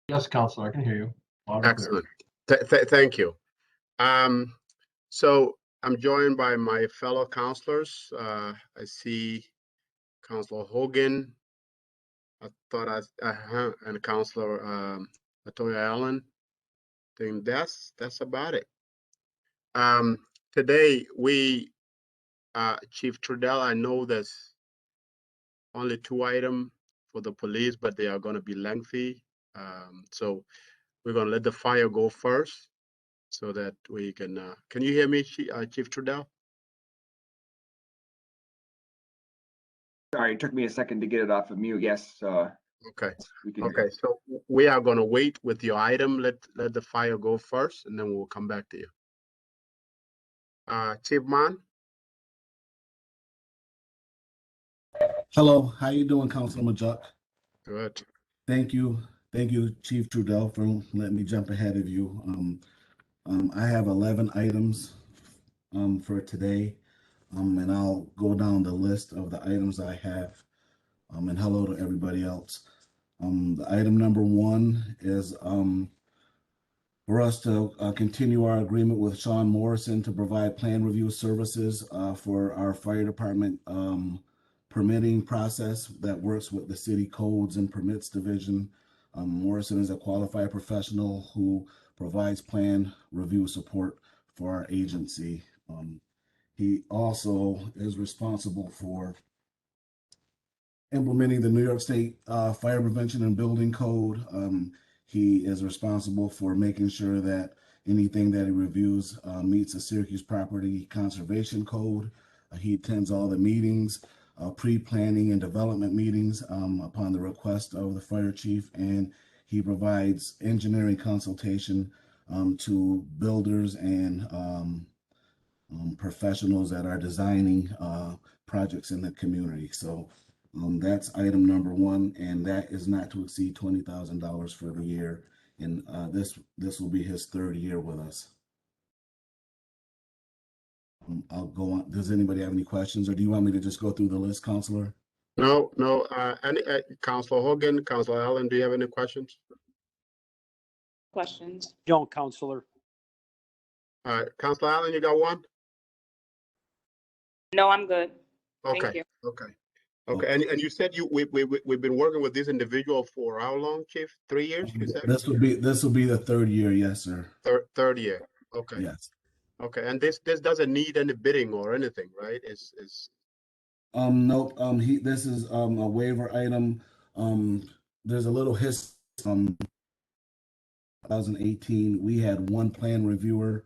Yes, Counselor, I can hear you. Loud and clear. Excellent. Thank you. So I'm joined by my fellow counselors. I see Counselor Hogan. I thought and Counselor Latoya Allen. I think that's about it. Today we, Chief Trudell, I know there's only 2 items for the police, but they are going to be lengthy. So we're going to let the fire go first so that we can you hear me, Chief Trudell? Sorry, it took me a second to get it off of mute. Yes. Okay. Okay. So we are going to wait with your item. Let the fire go first, and then we'll come back to you. Chief Mon. Hello, how you doing, Councilman Majuk? Good. Thank you, Chief Trudell, for letting me jump ahead of you. I have 11 items for today, and I'll go down the list of the items I have. And hello to everybody else. The item number 1 is for us to continue our agreement with Sean Morrison to provide plan review services for our fire department permitting process that works with the city codes and permits division. Morrison is a qualified professional who provides plan review support for our agency. He also is responsible for implementing the New York State Fire Prevention and Building Code. He is responsible for making sure that anything that he reviews meets the Syracuse Property Conservation Code. He attends all the meetings, pre-planning and development meetings upon the request of the fire chief, and he provides engineering consultation to builders and professionals that are designing projects in the community. So that's item number 1, and that is not to exceed $20,000 for the year. And this will be his 3rd year with us. I'll go on. Does anybody have any questions, or do you want me to just go through the list, Counselor? No. Any Counselor Hogan, Counselor Allen, do you have any questions? Questions? No, Counselor. Counselor Allen, you got one? No, I'm good. Okay. Thank you. Okay. And you said we've been working with this individual for how long, Chief? 3 years, you said? This will be the 3rd year, yes, sir. Third year. Okay. Yes. Okay. And this doesn't need any bidding or anything, right? It's Nope. This is a waiver item. There's a little history. 2018, we had 1 plan reviewer.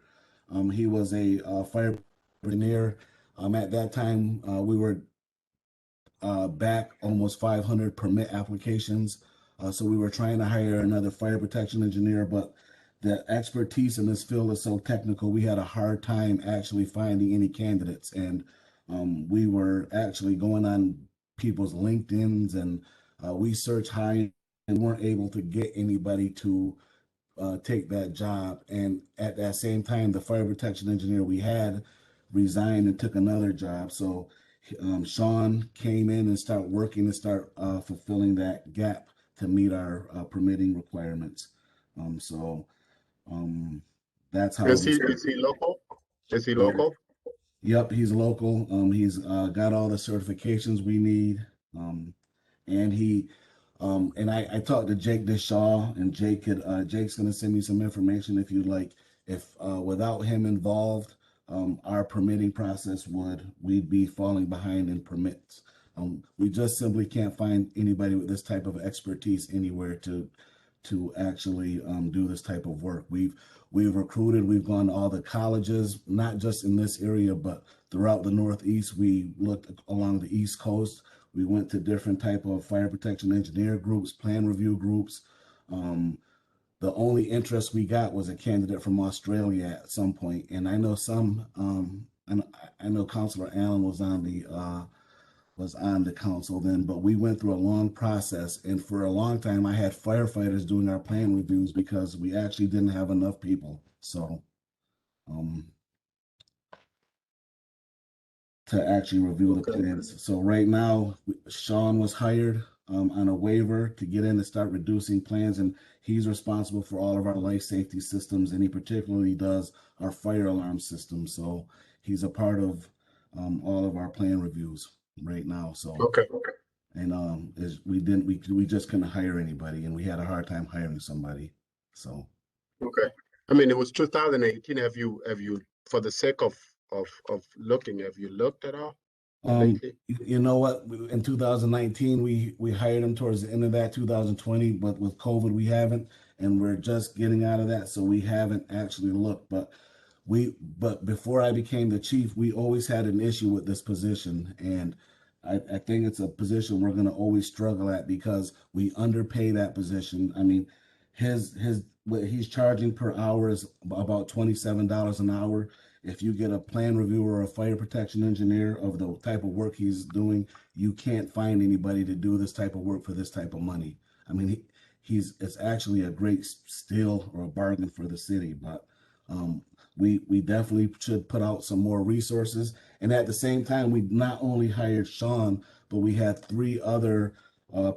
He was a fire engineer. At that time, we were back almost 500 permit applications. So we were trying to hire another fire protection engineer, but the expertise in this field is so technical, we had a hard time actually finding any candidates. And we were actually going on people's LinkedIn's, and we searched high and weren't able to get anybody to take that job. And at that same time, the fire protection engineer we had resigned and took another job. So Sean came in and started working and start fulfilling that gap to meet our permitting requirements. That's how. Is he local? Is he local? Yep, he's local. He's got all the certifications we need. And he and I talked to Jake Deshaw, and Jake's gonna send me some information if you'd like. If without him involved, our permitting process we'd be falling behind in permits. We just simply can't find anybody with this type of expertise anywhere to actually do this type of work. We've recruited, we've gone to all the colleges, not just in this area, but throughout the Northeast. We looked along the East Coast. We went to different type of fire protection engineer groups, plan review groups. The only interest we got was a candidate from Australia at some point. And I know I know Councilor Allen was on the council then, but we went through a long process. And for a long time, I had firefighters doing our plan reviews because we actually didn't have enough people. So, to actually review the plans. So right now, Sean was hired on a waiver to get in and start reducing plans. And he's responsible for all of our life safety systems, and he particularly does our fire alarm system. So he's a part of all of our plan reviews right now. So Okay. and we just couldn't hire anybody, and we had a hard time hiring somebody. So Okay. I mean, it was 2018. Have you, for the sake of looking, have you looked at all lately? you know what? In 2019, we hired him towards the end of that 2020, but with COVID, we haven't, and we're just getting out of that, so we haven't actually looked. But before I became the chief, we always had an issue with this position, and I think it's a position we're going to always struggle at because we underpay that position. I mean, what he's charging per hour is about $27 an hour. If you get a plan reviewer or a fire protection engineer of the type of work he's doing, you can't find anybody to do this type of work for this type of money. I mean, it's actually a great steal or a bargain for the city, but we definitely should put out some more resources. And at the same time, we not only hired Sean, but we had 3 other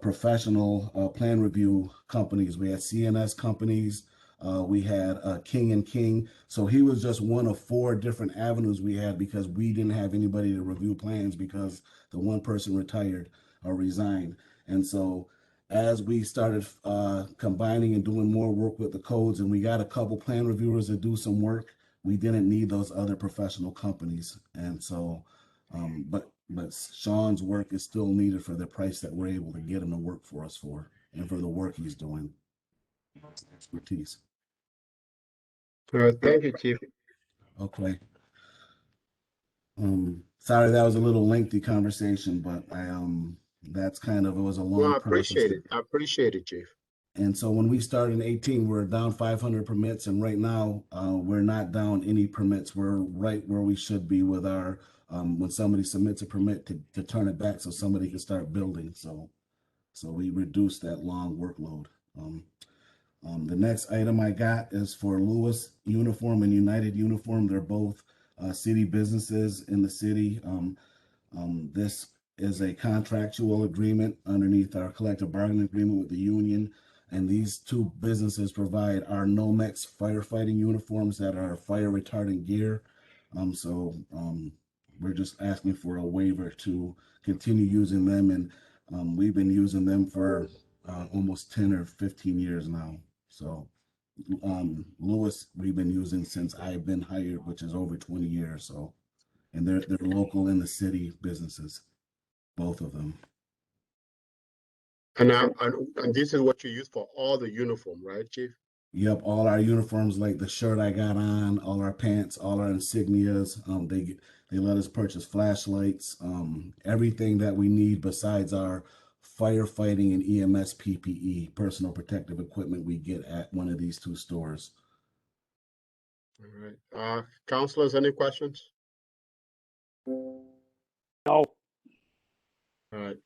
professional plan review companies. We had CNS companies. We had King and King. So he was just one of 4 different avenues we had because we didn't have anybody to review plans because the one person retired or resigned. And so as we started combining and doing more work with the codes, and we got a couple plan reviewers to do some work, we didn't need those other professional companies. And so, but Sean's work is still needed for the price that we're able to get him to work for us for, and for the work he's doing. Expertise. Thank you, Chief. Okay. Sorry that was a little lengthy conversation, but that's kind of, it was a long No, I process. appreciate it. I appreciate it, Chief. And so when we started in 18, we're down 500 permits, and right now we're not down any permits. We're right where we should be with our when somebody submits a permit to turn it back so somebody can start building. So we reduced that long workload. The next item I got is for Lewis Uniform and United Uniform. They're both city businesses in the city. This is a contractual agreement underneath our collective bargaining agreement with the union. And these 2 businesses provide our Nomex firefighting uniforms that are fire retardant gear. We're just asking for a waiver to continue using them. And we've been using them for almost 10 or 15 years now. So Lewis, we've been using since I've been hired, which is over 20 years. So, and they're local in the city businesses, both of them. And this is what you use for all the uniform, right, Chief? Yep, all our uniforms, like the shirt I got on, all our pants, all our insignias. They let us purchase flashlights, everything that we need besides our firefighting and EMS PPE, personal protective equipment, we get at one of these 2 stores. All right. Councilors, any questions? No. All right.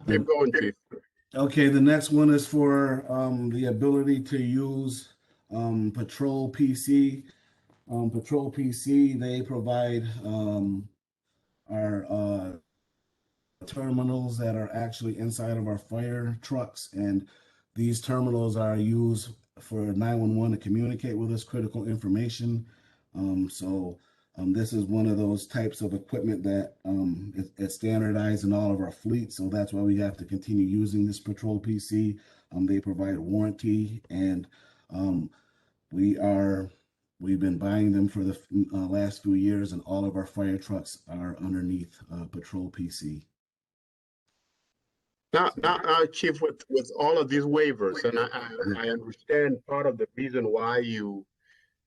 Keep going, Chief. Okay, the next one is for the ability to use Patrol PC. Patrol PC, they provide our terminals that are actually inside of our fire trucks, and these terminals are used for 911 to communicate with us critical information. This is one of those types of equipment that it's standardized in all of our fleet, so that's why we have to continue using this Patrol PC. They provide warranty, and we've been buying them for the last few years, and all of our fire trucks are underneath Patrol PC. Now, Chief, with all of these waivers, and I understand part of the reason why you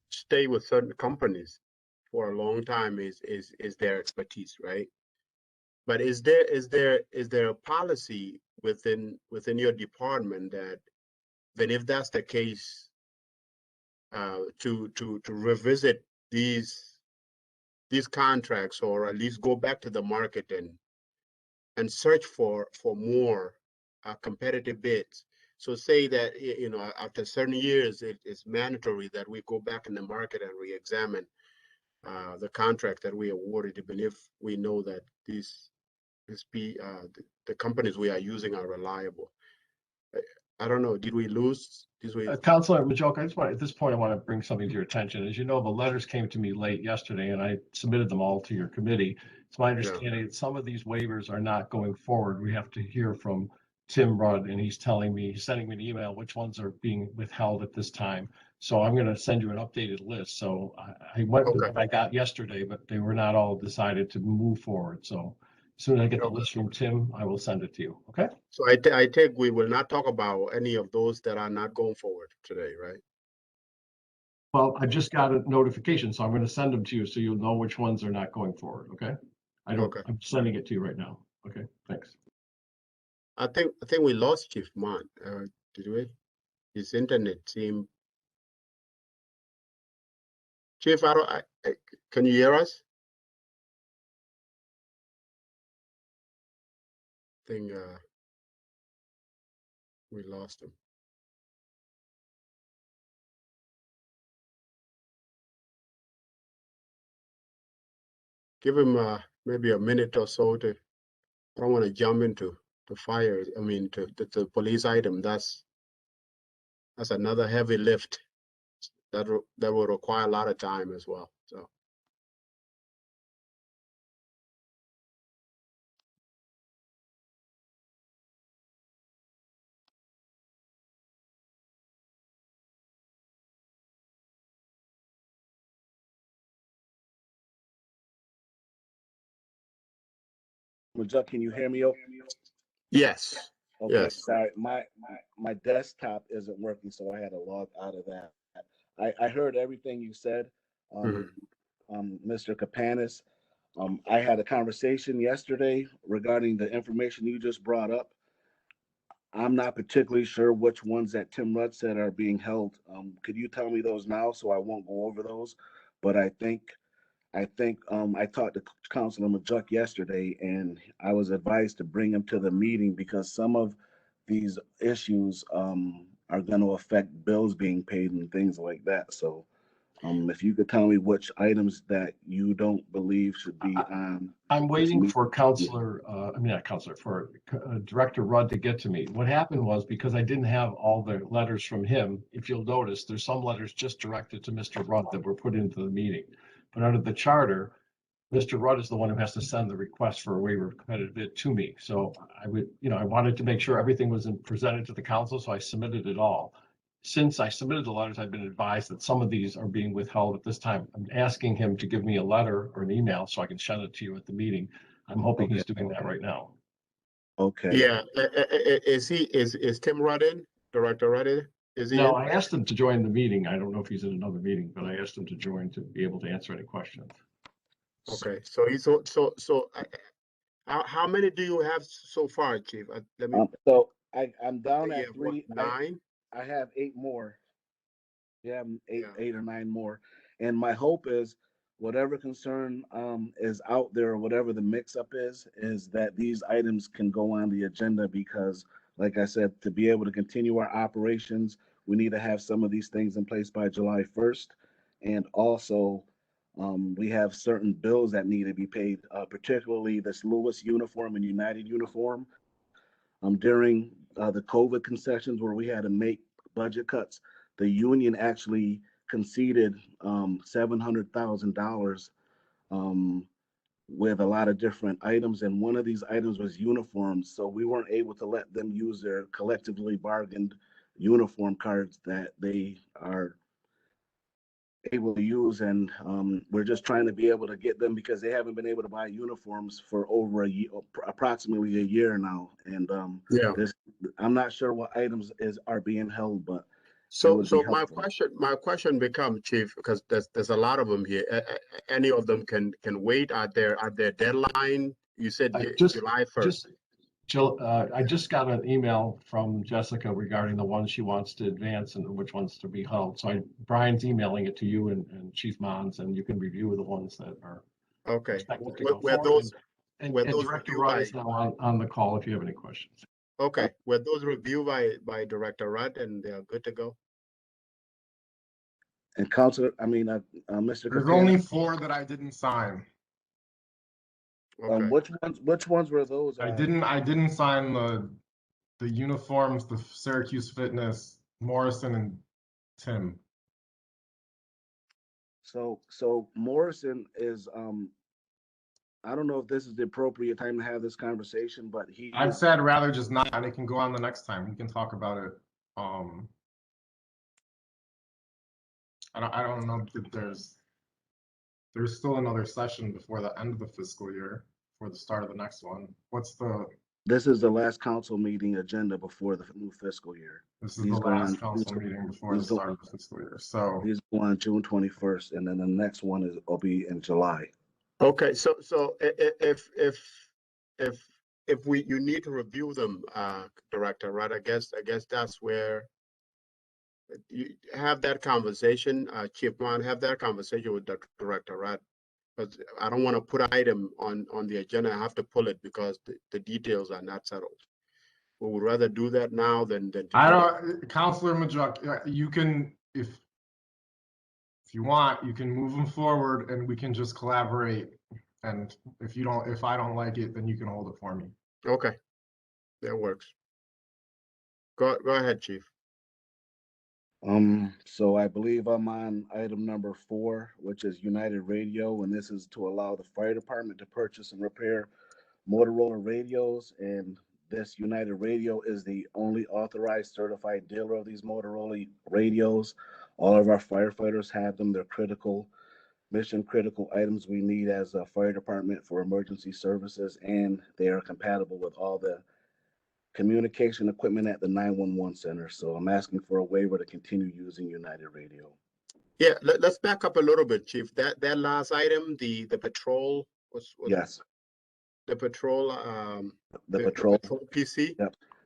stay with certain companies for a long time is their expertise, right? But is there a policy within your department that then, if that's the case, to revisit these contracts, or at least go back to the market and search for more competitive bids? So say that, you know, after certain years, it's mandatory that we go back in the market and re-examine the contract that we awarded, even if we know that these the companies we are using are reliable. I don't know. Did we lose? Did we? Councilor Majoka, I just want, at this point, I want to bring something to your attention. As you know, the letters came to me late yesterday and I submitted them all to your committee. It's my understanding that some of these waivers are not going forward. We have to hear from Tim Rudd, and he's sending me an email which ones are being withheld at this time. So I'm going to send you an updated list. So I went with what I got yesterday, but they were not all decided to move forward. So as soon as I get the list from Tim, I will send it to you. Okay? So I take we will not talk about any of those that are not going forward today, right? Well, I just got a notification, so I'm going to send them to you so you'll know which ones are not going forward. Okay? I'm sending it to you right now. Okay, thanks. I think we lost Chief Mont. Did we? His internet seemed. Chief, can you hear us? I think we lost him. Give him maybe a minute or so to. I don't want to jump into the fire. I mean, to the police item. That's another heavy lift. That will require a lot of time as well. So. Majoka, can you hear me? Yes. Okay, Yes. sorry, my desktop isn't working, so I had to log out of that. I heard everything you said, Mr. Kapanis. I had a conversation yesterday regarding the information you just brought up. I'm not particularly sure which ones that Tim Rudd said are being held. Could you tell me those now so I won't go over those? But I think I talked to Councilor Majuk yesterday, and I was advised to bring him to the meeting because some of these issues are going to affect bills being paid and things like that. So, if you could tell me which items that you don't believe should be on. I'm waiting for Director Rudd to get to me. What happened was, because I didn't have all the letters from him, if you'll notice, there's some letters just directed to Mr. Rudd that were put into the meeting. But under the charter, Mr. Rudd is the one who has to send the request for a waiver of competitive bid to me. So I wanted to make sure everything was presented to the council, so I submitted it all. Since I submitted the letters, I've been advised that some of these are being withheld at this time. I'm asking him to give me a letter or an email so I can send it to you at the meeting. I'm hoping he's doing that right now. Okay. Yeah. Is Tim Rudd in? Director Rudd in? Is he? No, I asked him to join the meeting. I don't know if he's in another meeting, but I asked him to join to be able to answer any questions. Okay. So how many do you have so far, Chief? Let me. So I'm down at 3. 9. I have 8 more. Yeah, eight or 9 more. And my hope is whatever concern is out there, or whatever the mix-up is that these items can go on the agenda because, like I said, to be able to continue our operations, we need to have some of these things in place by July 1st. And also, we have certain bills that need to be paid, particularly this Lewis uniform and United uniform. During the COVID concessions where we had to make budget cuts, the union actually conceded $700,000 with a lot of different items, and one of these items was uniforms. So we weren't able to let them use their collectively bargained uniform cards that they are able to use, and we're just trying to be able to get them because they haven't been able to buy uniforms for over a year, approximately a year now. And I'm not sure what items are being held, but so my question becomes, Chief, because there's a lot of them here. Any of them can wait at their deadline? You said July 1st. Jill, I just got an email from Jessica regarding the ones she wants to advance and which ones to be held. So Brian's emailing it to you and Chief Mons, and you can review the ones that are expected to go forward. And Director Rudd is now on the call if you have any questions. Okay, were those reviewed by Director Rudd and they're good to go? And Mr. There's only 4 that I didn't sign. Okay. Which ones were those? I didn't sign the uniforms, the Syracuse Fitness, Morrison and Tim. So Morrison is I don't know if this is the appropriate time to have this conversation, but I've said rather just not, and it can go on the next time. We can talk about it. I don't know if there's still another session before the end of the fiscal year, for the start of the next one. This is the last council meeting agenda before the new fiscal year. This is the last council meeting before the start of the fiscal year. So these go on June 21st, and then the next one will be in July. Okay, so if you need to review them, Director, right? I guess that's where you have that conversation, Chief Juan, have that conversation with the director, right? Because I don't want to put an item on the agenda. I have to pull it because the details are not settled. We would rather do that now than I don't, Councilor Majuk, you can, if you want, you can move them forward and we can just collaborate. And if I don't like it, then you can hold it for me. Okay, that works. Go ahead, Chief. So I believe I'm on item number 4, which is United Radio, and this is to allow the fire department to purchase and repair Motorola radios. And this United Radio is the only authorized certified dealer of these Motorola radios. All of our firefighters have them. They're critical, mission critical items we need as a fire department for emergency services, and they are compatible with all the communication equipment at the 911 center. So I'm asking for a waiver to continue using United Radio. Yeah, let's back up a little bit, Chief. That last item, the patrol was Yes. The patrol the patrol PC.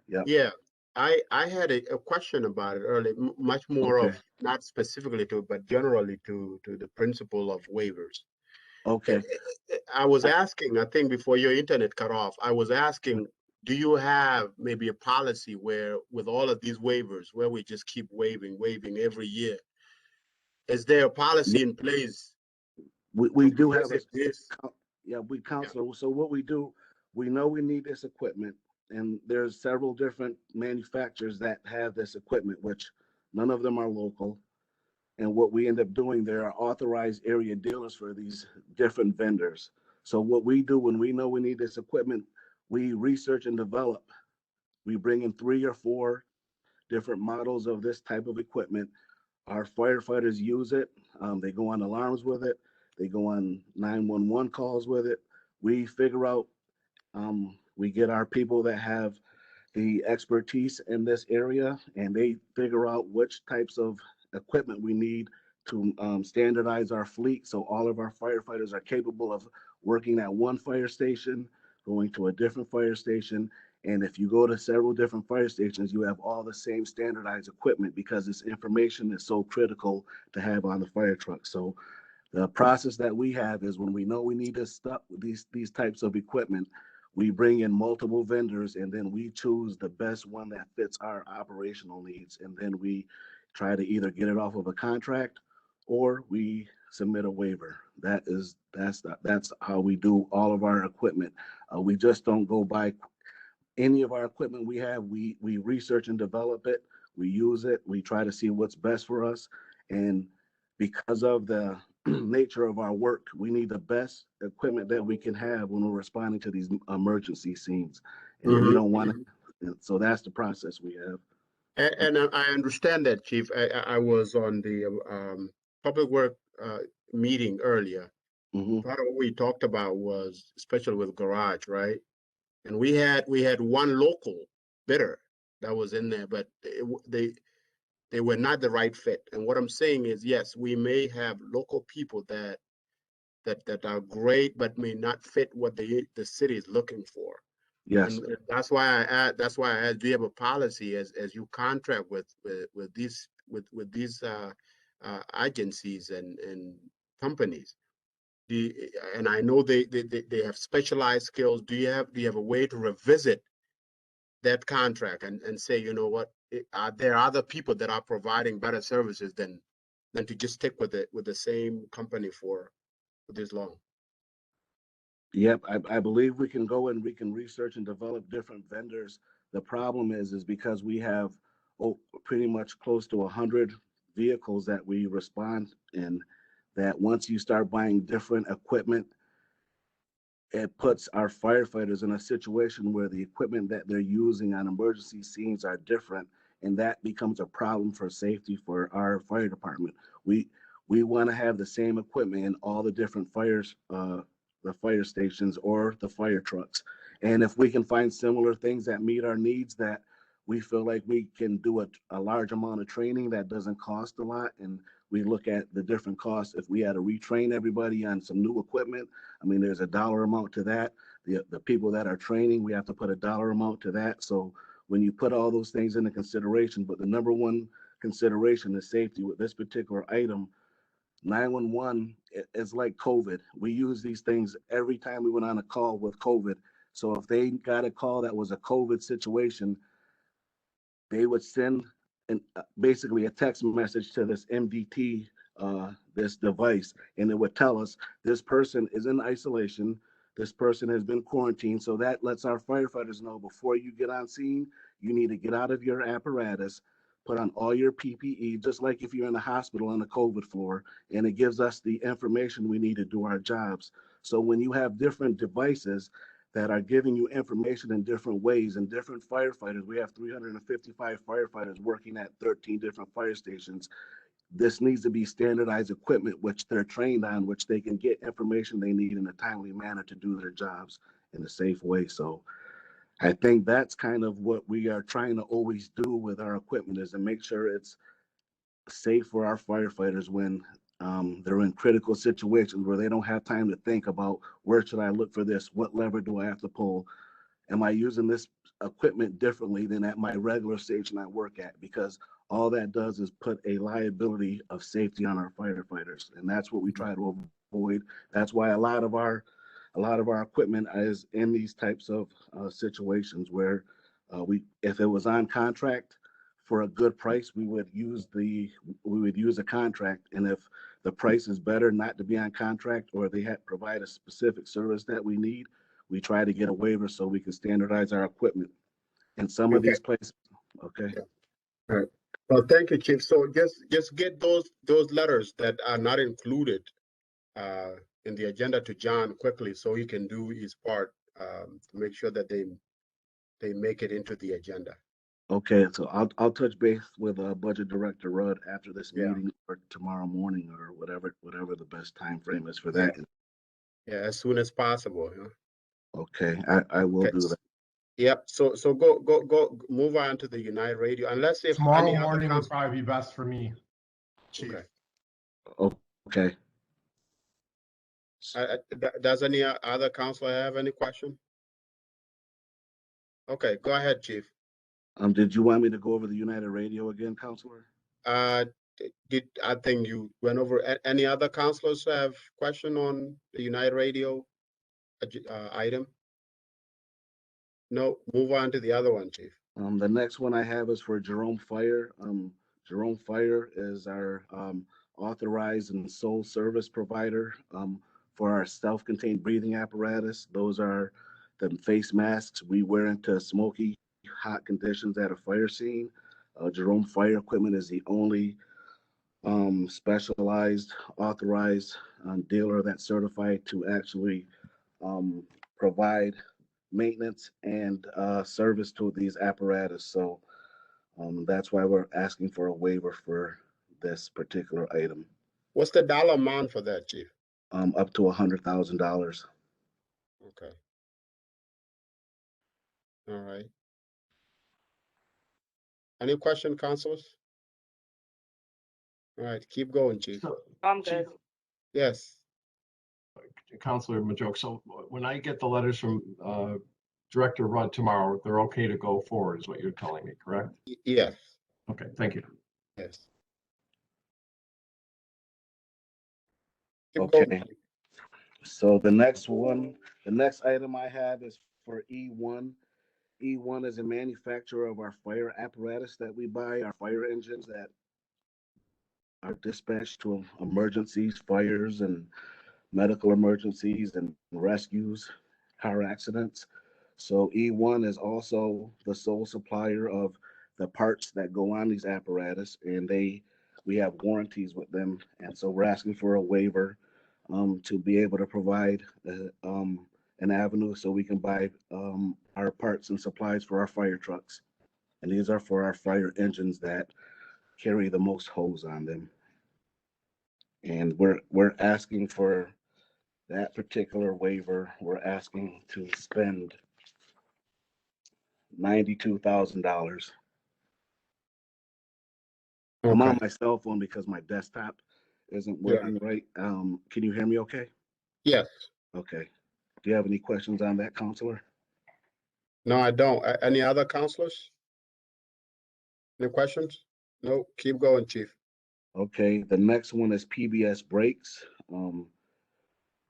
Yep. Yeah, I had a question about it earlier, much more Okay. of not specifically to, but generally to the principle of waivers. Okay. I was asking, I think before your internet cut off, I was asking, do you have maybe a policy where with all of these waivers, where we just keep waiving every year? Is there a policy in place? We do have this. We counsel. So what we do, we know we need this equipment, and there's several different manufacturers that have this equipment, which none of them are local. And what we end up doing, there are authorized area dealers for these different vendors. So what we do when we know we need this equipment, we research and develop. We bring in 3 or 4 different models of this type of equipment. Our firefighters use it. They go on alarms with it. They go on 911 calls with it. We figure out, we get our people that have the expertise in this area, and they figure out which types of equipment we need to standardize our fleet. So all of our firefighters are capable of working at one fire station, going to a different fire station. And if you go to several different fire stations, you have all the same standardized equipment, because this information is so critical to have on the fire truck. So the process that we have is, when we know we need this stuff, these types of equipment, we bring in multiple vendors, and then we choose the best one that fits our operational needs. And then we try to either get it off of a contract, or we submit a waiver. That's how we do all of our equipment. We just don't go by any of our equipment we have. We research and develop it. We use it. We try to see what's best for us. And because of the nature of our work, we need the best equipment that we can have when we're responding to these emergency scenes. And we don't want to. So that's the process we have. And I understand that, Chief. I was on the public work meeting earlier. Part of what we talked about was, especially with garage, right? And we had one local bidder that was in there, but they were not the right fit. And what I'm saying is, yes, we may have local people that are great, but may not fit what the city is looking for. Yes. And that's why I asked, do you have a policy as you contract with these agencies and companies? And I know they have specialized skills. Do you have a way to revisit that contract and say, you know what, there are other people that are providing better services than to just stick with the same company for this long? Yep, I believe we can go and we can research and develop different vendors. The problem is because we have pretty much close to 100 vehicles that we respond in, that once you start buying different equipment, it puts our firefighters in a situation where the equipment that they're using on emergency scenes are different, and that becomes a problem for safety for our fire department. We want to have the same equipment in all the different fires, the fire stations or the fire trucks. And if we can find similar things that meet our needs, that we feel like we can do a large amount of training that doesn't cost a lot, and we look at the different costs. If we had to retrain everybody on some new equipment, I mean, there's a dollar amount to that. The people that are training, we have to put a dollar amount to that. So when you put all those things into consideration, but the number one consideration is safety with this particular item. 911 is like COVID. We use these things every time we went on a call with COVID. So if they got a call that was a COVID situation, they would send basically a text message to this MDT, this device, and it would tell us this person is in isolation, this person has been quarantined. So that lets our firefighters know before you get on scene, you need to get out of your apparatus, put on all your PPE, just like if you're in a hospital on the COVID floor, and it gives us the information we need to do our jobs. So when you have different devices that are giving you information in different ways, and different firefighters. We have 355 firefighters working at 13 different fire stations. This needs to be standardized equipment, which they're trained on, which they can get information they need in a timely manner to do their jobs in a safe way. So I think that's kind of what we are trying to always do with our equipment, is to make sure it's safe for our firefighters when they're in critical situations where they don't have time to think about where should I look for this, what lever do I have to pull, am I using this equipment differently than at my regular station I work at? Because all that does is put a liability of safety on our firefighters, and that's what we try to avoid. That's why a lot of our equipment is in these types of situations where if it was on contract for a good price, we would use a contract, and if the price is better not to be on contract, or they provide a specific service that we need, we try to get a waiver so we can standardize our equipment in some of Okay. these places. Okay. Yeah. All right. Well, thank you, Chief. So just get those letters that are not included in the agenda to John quickly, so he can do his part to make sure that they make it into the agenda. Okay, so I'll touch base with Budget Director Rudd after this Yeah. meeting, or tomorrow morning, or whatever the best time frame is for that. Yeah, as soon as possible. Huh? Okay, I will Okay. do that. Yep. So go move on to the United Radio, unless if Tomorrow any other morning would council. probably be best for me, Chief. Okay. Okay. Does any other councilor have any question? Okay, go ahead, Chief. Did you want me to go over the United Radio again, Counselor? I think you went over. Any other councilors have question on the United Radio item? No, move on to the other one, Chief. The next one I have is for Jerome Fire. Jerome Fire is our authorized and sole service provider for our self-contained breathing apparatus. Those are the face masks we wear into smoky, hot conditions at a fire scene. Jerome Fire Equipment is the only specialized, authorized dealer that's certified to actually provide maintenance and service to these apparatus. So that's why we're asking for a waiver for this particular item, What's the dollar amount for that, Chief? up to $100,000. Okay. All right. Any question, councilors? All right, keep going, Chief. So, I'm Chief, good. Yes. Counselor Majoke, so when I get the letters from Director Rudd tomorrow, they're okay to go forward, is what you're telling me, correct? Yes. Okay, thank you. Yes. Keep Okay. going. So the next item I have is for E1. E1 is a manufacturer of our fire apparatus that we buy, our fire engines that are dispatched to emergencies, fires, and medical emergencies and rescues, car accidents. So E1 is also the sole supplier of the parts that go on these apparatus, and we have warranties with them, and so we're asking for a waiver to be able to provide an avenue so we can buy our parts and supplies for our fire trucks, and these are for our fire engines that carry the most hose on them, and we're asking for that particular waiver. We're asking to spend $92,000. I'm on Okay. my cell phone because my desktop isn't Yeah. working right. Can you hear me okay? Yes. Okay. Do you have any questions on that, Counselor? No, I don't. Any other counselors? Any questions? No, keep going, Chief. Okay, the next one is PBS brakes.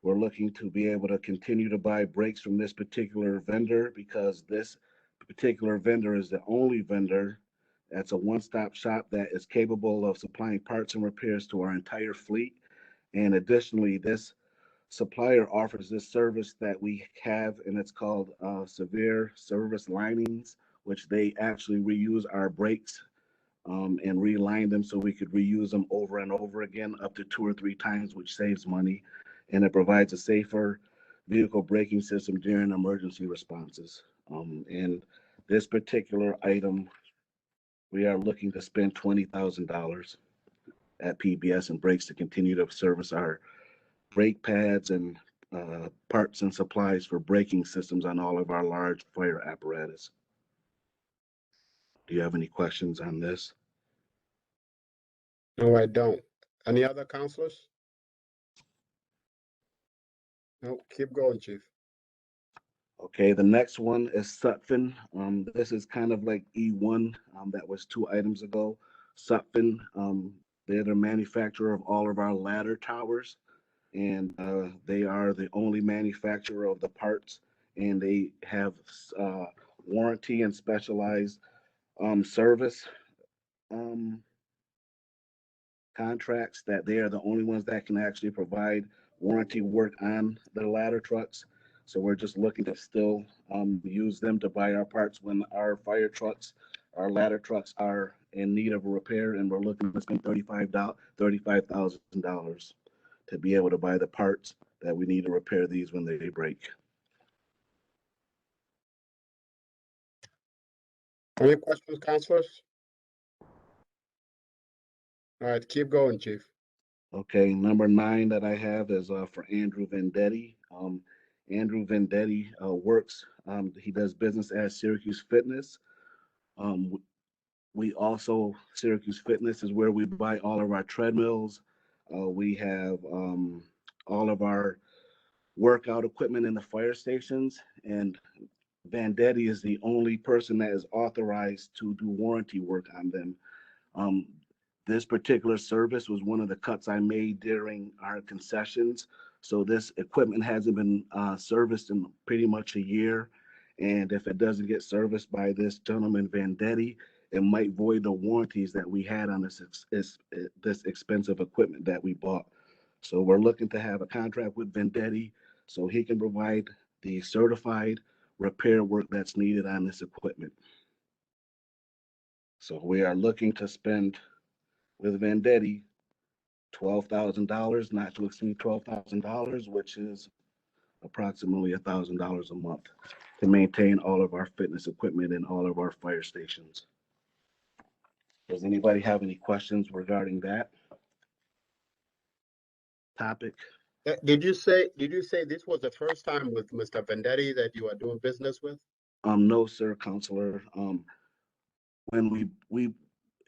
We're looking to be able to continue to buy brakes from this particular vendor because this particular vendor is the only vendor that's a one-stop shop that is capable of supplying parts and repairs to our entire fleet. And additionally, this supplier offers this service that we have, and it's called severe service linings, which they actually reuse our brakes and reline them so we could reuse them over and over again, up to 2 or 3 times, which saves money. And it provides a safer vehicle braking system during emergency responses. And this particular item, we are looking to spend $20,000 at PBS and brakes to continue to service our brake pads and parts and supplies for braking systems on all of our large fire apparatus. Do you have any questions on this? No, I don't. Any other counselors? No, keep going, Chief. Okay, the next one is Sutphen. This is kind of like E1 that was 2 items ago. Sutphen, they're the manufacturer of all of our ladder towers, and they are the only manufacturer of the parts, and they have warranty and specialized service contracts that they are the only ones that can actually provide warranty work on the ladder trucks. So we're just looking to still use them to buy our parts when our fire trucks, our ladder trucks are in need of a repair, and we're looking to spend $35,000 to be able to buy the parts that we need to repair these when they break. Any questions, counselors? All right, keep going, Chief. Okay, number 9 that I have is for Andrew Vendetti. Andrew Vendetti works, he does business at Syracuse Fitness. We also, Syracuse Fitness is where we buy all of our treadmills. We have all of our workout equipment in the fire stations, and Vendetti is the only person that is authorized to do warranty work on them. Um, this particular service was one of the cuts I made during our concessions. So this equipment hasn't been serviced in pretty much a year. And if it doesn't get serviced by this gentleman, Vendetti, it might void the warranties that we had on this expensive equipment that we bought. So we're looking to have a contract with Vendetti so he can provide the certified repair work that's needed on this equipment. So we are looking to spend with Vendetti $12,000, not to exceed $12,000, which is approximately $1,000 a month to maintain all of our fitness equipment in all of our fire stations. Does anybody have any questions regarding that topic? Did you say this was the first time with Mr. Vendetti that you are doing business with? No, sir, Counselor. When we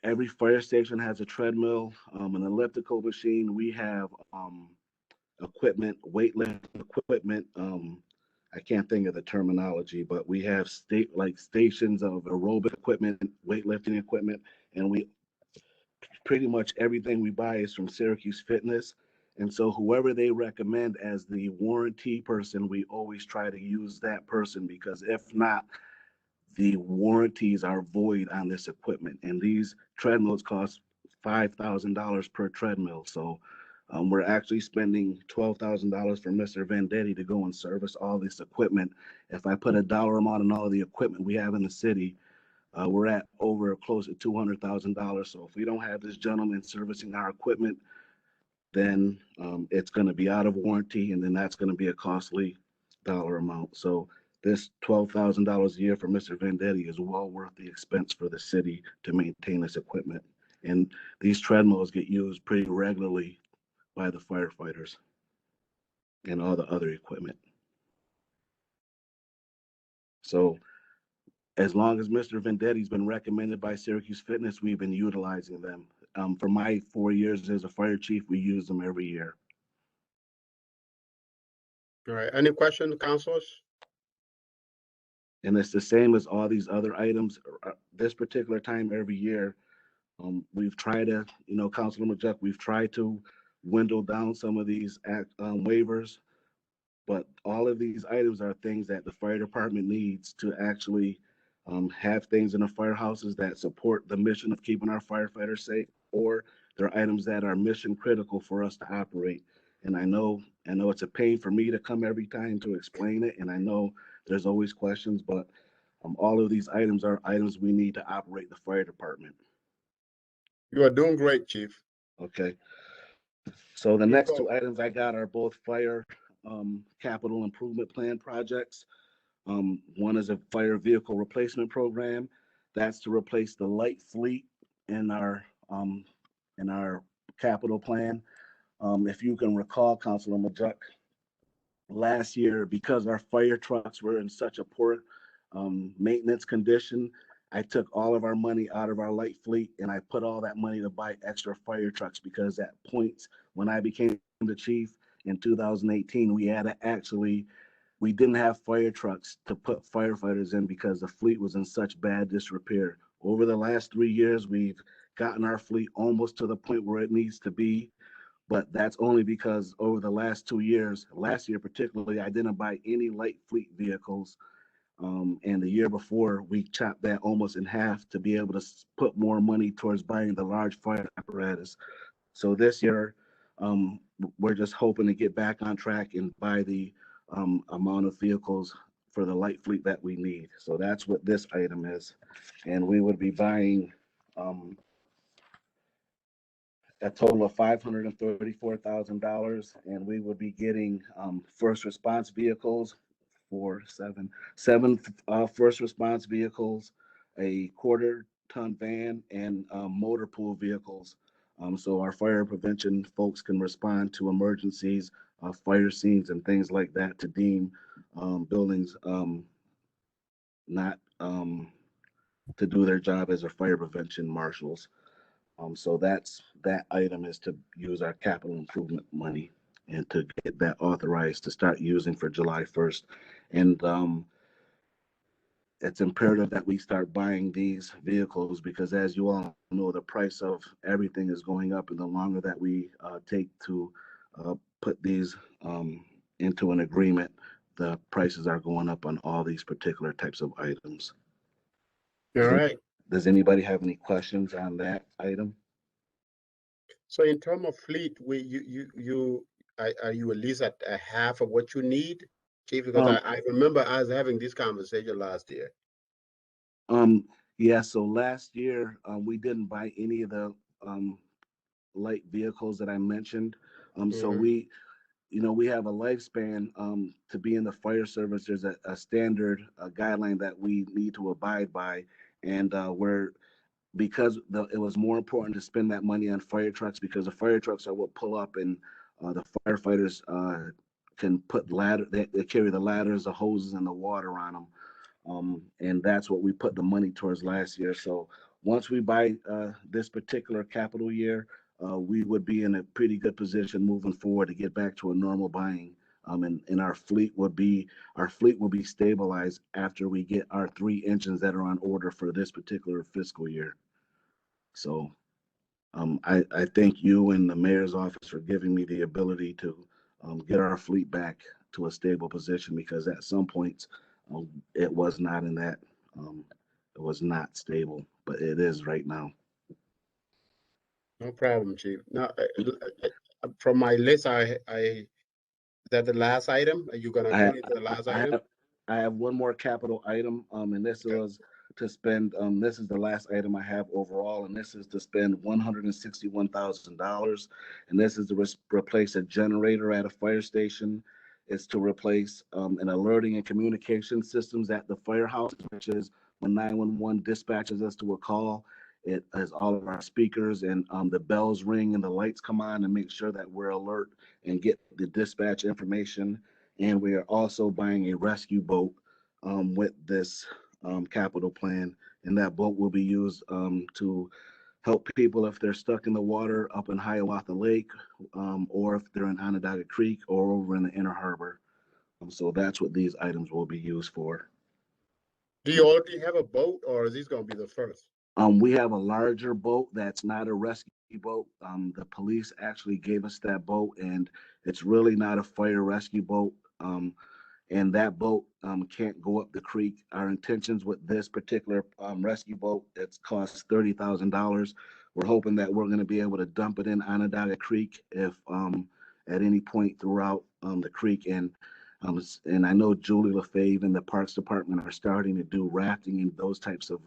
every fire station has a treadmill, an elliptical machine. We have equipment, weightlifting equipment. I can't think of the terminology, but we have stations of aerobic equipment, weightlifting equipment, and we pretty much everything we buy is from Syracuse Fitness. And so whoever they recommend as the warranty person, we always try to use that person, because if not, the warranties are void on this equipment. And these treadmills cost $5,000 per treadmill. So We're actually spending $12,000 for Mr. Vendetti to go and service all this equipment. If I put a dollar amount on all of the equipment we have in the city, we're at over close to $200,000. So if we don't have this gentleman servicing our equipment, then it's going to be out of warranty, and then that's going to be a costly dollar amount. So this $12,000 a year for Mr. Vendetti is well worth the expense for the city to maintain this equipment. And these treadmills get used pretty regularly by the firefighters and all the other equipment. So as long as Mr. Vendetti's been recommended by Syracuse Fitness, we've been utilizing them. For my 4 years as a fire chief, we use them every year. All right, any questions, councilors? And it's the same as all these other items. This particular time every year, we've tried to, Councilor Majuk, we've tried to dwindle down some of these waivers, but all of these items are things that the fire department needs to actually have things in the firehouses that support the mission of keeping our firefighters safe, or they're items that are mission critical for us to operate. And I know it's a pain for me to come every time to explain it, and I know there's always questions, but all of these items are items we need to operate the fire department. You are doing great, Chief. Okay. So the next two items I got are both fire capital improvement plan projects. One is a fire vehicle replacement program. That's to replace the light fleet in our capital plan. If you can recall, Councilor Majuk, last year, because our fire trucks were in such a poor maintenance condition, I took all of our money out of our light fleet and I put all that money to buy extra fire trucks, because at points when I became the chief in 2018, we didn't have fire trucks to put firefighters in because the fleet was in such bad disrepair. Over the last 3 years, we've gotten our fleet almost to the point where it needs to be. But that's only because over the last 2 years, last year particularly, I didn't buy any light fleet vehicles. And the year before, we chopped that almost in half to be able to put more money towards buying the large fire apparatus. So this year, we're just hoping to get back on track and buy the amount of vehicles for the light fleet that we need. So that's what this item is. And we would be buying a total of $534,000, and we would be getting first response vehicles for seven first response vehicles, a quarter-ton van, and motor pool vehicles. So our fire prevention folks can respond to emergencies, fire scenes, and things like that to deem buildings not to do their job as a fire prevention marshals. So that item is to use our capital improvement money and to get that authorized to start using for July 1st. And it's imperative that we start buying these vehicles because, as you all know, the price of everything is going up, and the longer that we take to put these into an agreement, the prices are going up on all these particular types of items. All right. Does anybody have any questions on that item? So in terms of fleet, are you at least at a half of what you need, Chief? Because I remember I was having this conversation last year. Yeah, so last year we didn't buy any of the light vehicles that I mentioned. So we have a lifespan to be in the fire service. There's a standard guideline that we need to abide by, and it was more important to spend that money on fire trucks, because the fire trucks are what pull up, and the firefighters can put they carry the ladders, the hoses, and the water on them. And that's what we put the money towards last year. So once we buy this particular capital year, we would be in a pretty good position moving forward to get back to a normal buying. And our fleet will be stabilized after we get our 3 engines that are on order for this particular fiscal year. So I thank you and the mayor's office for giving me the ability to get our fleet back to a stable position, because at some points it was not it was not stable, but it is right now. No problem, Chief. Now, from my list, is that the last item? Are you gonna I put it to the last item? I have one more capital item, and this Okay. was to spend, this is the last item I have overall, and this is to spend $161,000. And this is to replace a generator at a fire station. It's to replace an alerting and communication systems at the firehouse, which is when 911 dispatches us to a call. It has all of our speakers and the bells ring and the lights come on and make sure that we're alert and get the dispatch information. And we are also buying a rescue boat with this capital plan. And that boat will be used to help people if they're stuck in the water up in Hiawatha Lake, or if they're in Onondaga Creek or over in the Inner Harbor. So that's what these items will be used for. Do you already have a boat, or is this gonna be the first? We have a larger boat that's not a rescue boat. The police actually gave us that boat, and it's really not a fire rescue boat. And that boat can't go up the creek. Our intentions with this particular rescue boat, it's cost $30,000. We're hoping that we're going to be able to dump it in Onondaga Creek if at any point throughout the creek. And I know Julie LaFave and the Parks Department are starting to do rafting and those types of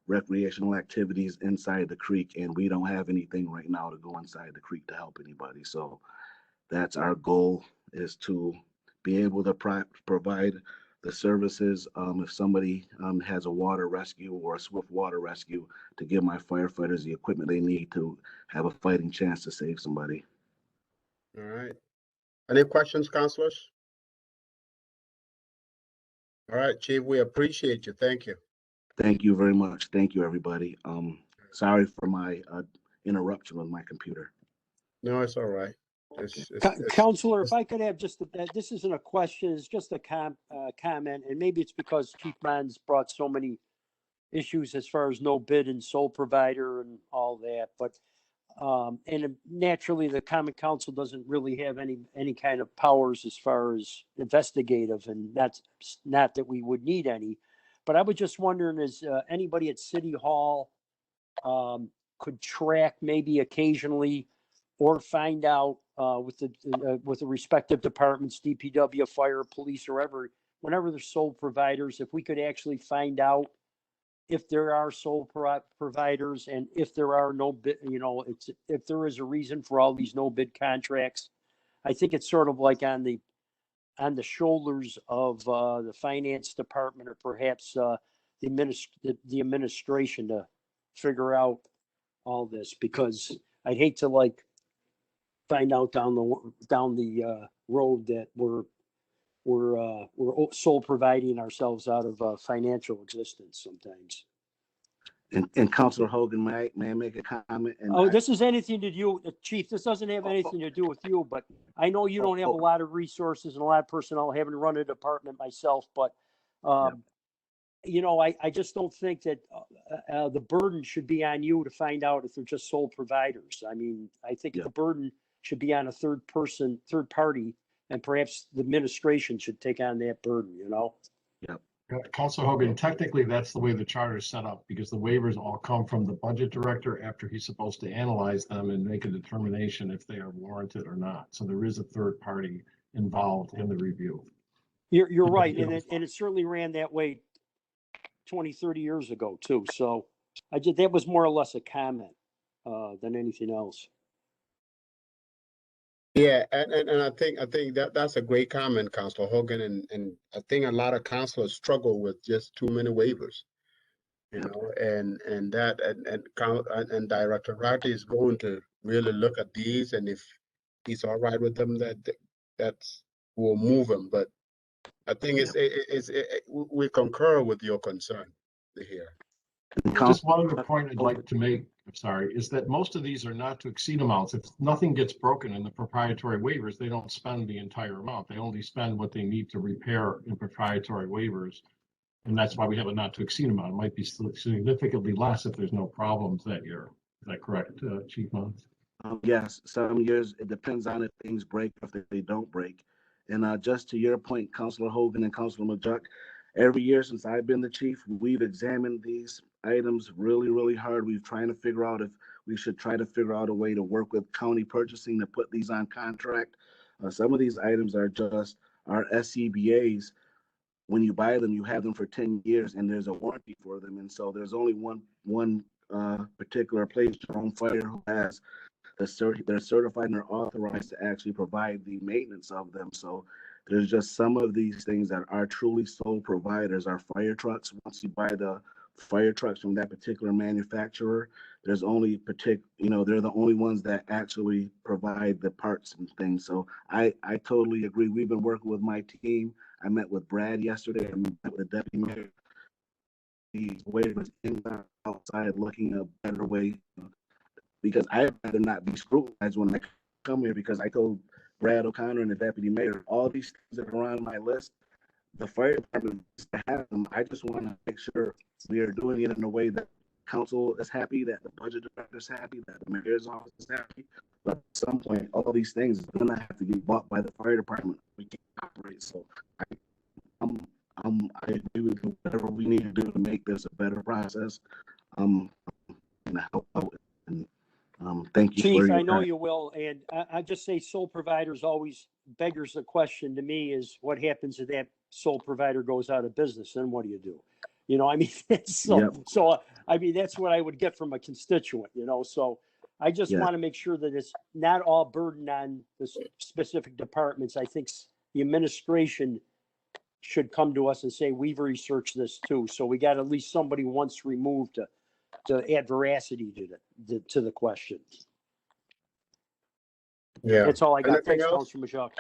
recreational activities inside the creek, and we don't have anything right now to go inside the creek to help anybody. So that's our goal, is to be able to provide the services if somebody has a water rescue or a swift water rescue, to give my firefighters the equipment they need to have a fighting chance to save somebody. All right. Any questions, councilors? All right, Chief, we appreciate you. Thank you. Thank you very much. Thank you, everybody. Sorry for my interruption with my computer. No, it's all right. Counselor, if I could have just, this isn't a question, it's just a comment, and maybe it's because Chief Mons brought so many issues as far as no bid and sole provider and all that, but and naturally the Common Council doesn't really have any kind of powers as far as investigative, and that's not that we would need any. But I was just wondering, is anybody at City Hall could track maybe occasionally or find out with the respective departments, DPW, fire, police, or whenever they're sole providers, if we could actually find out if there are sole providers and if there are no bid, if there is a reason for all these no bid contracts. I think it's sort of like on the shoulders of the finance department, or perhaps the administration, to figure out all this, because I'd hate to find out down the road that we're sole providing ourselves out of financial existence sometimes. And Councilor Hogan, may I make a comment? And this is anything to do, Chief. This doesn't have anything to do with you, but I know you don't have a lot of resources and a lot of personnel. I haven't run a department myself, but I just don't think that the burden should be on you to find out if they're just sole providers. I mean, I think the burden should be on a third party, and perhaps the administration should take on that burden, Yep. Councilor Hogan, technically that's the way the charter is set up, because the waivers all come from the budget director after he's supposed to analyze them and make a determination if they are warranted or not. So there is a third party involved in the review. You're right. And it certainly ran that way 20, 30 years ago too. So that was more or less a comment than anything else. Yeah, and I think that's a great comment, Councilor Hogan, and I think a lot of councilors struggle with just too many waivers, and Director Ratty is going to really look at these, and if he's all right with them, that's will move him. But I think we concur with your concern here. Just one other point I'd like to make, I'm sorry, is that most of these are not to exceed amounts. If nothing gets broken in the proprietary waivers, they don't spend the entire amount. They only spend what they need to repair in proprietary waivers. And that's why we have a not to exceed amount. It might be significantly less if there's no problems that year. Is that correct, Chief Mons? Yes, some years it depends on if things break or if they don't break. And just to your point, Councilor Hogan and Councilor Majok, every year since I've been the chief, we've examined these items really, really hard. We've trying to figure out if we should try to figure out a way to work with county purchasing to put these on contract. Some of these items are just our SCBA's. When you buy them, you have them for 10 years and there's a warranty for them. And so there's only one particular place, Jerome Fire, who has they're certified and they're authorized to actually provide the maintenance of them. So there's just some of these things that are truly sole providers. Our fire trucks, once you buy the fire trucks from that particular manufacturer, there's only they're the only ones that actually provide the parts and things. So I totally agree. We've been working with my team. I met with Brad yesterday. I met with the deputy mayor. He's waiting outside looking at a better way, because I'd rather not be scrutinized when I come here, because I told Brad O'Connor and the deputy mayor, all these things that are on my list, the fire department needs to have them. I just want to make sure we are doing it in a way that council is happy, that the budget director is happy, that the mayor's office is happy. But at some point, all these things are going to have to get bought by the fire department. We can't operate. So I agree with whatever we need to do to make this a better process. And help out. And thank you, Chief, for your I know time. you will, and I just say sole providers always beggars the question to me is what happens if that sole provider goes out of business, then what do you do? You know, I mean, so I mean, that's what I would get from a constituent, you know, so I just want to make sure that it's not all burden on the specific departments. I think the administration should come to us and say, we've researched this too. So we got at least somebody once removed to add veracity to the question. Yeah. That's all I got. Anything Thanks, else? Councilor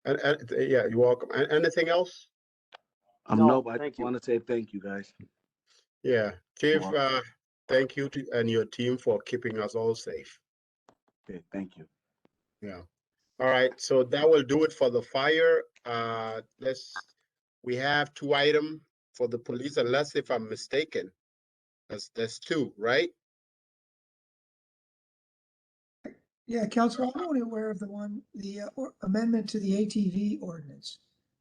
Majok. Yeah, you're welcome. Anything else? No, I thank just you. want to say thank you, guys. Yeah, Chief, welcome. thank you and your team for keeping us all safe. Okay, thank you. Yeah. All right, so that will do it for the fire. We have 2 items for the police, unless if I'm mistaken. That's 2, right? Yeah, Council, I'm only aware of the amendment to the ATV ordinance.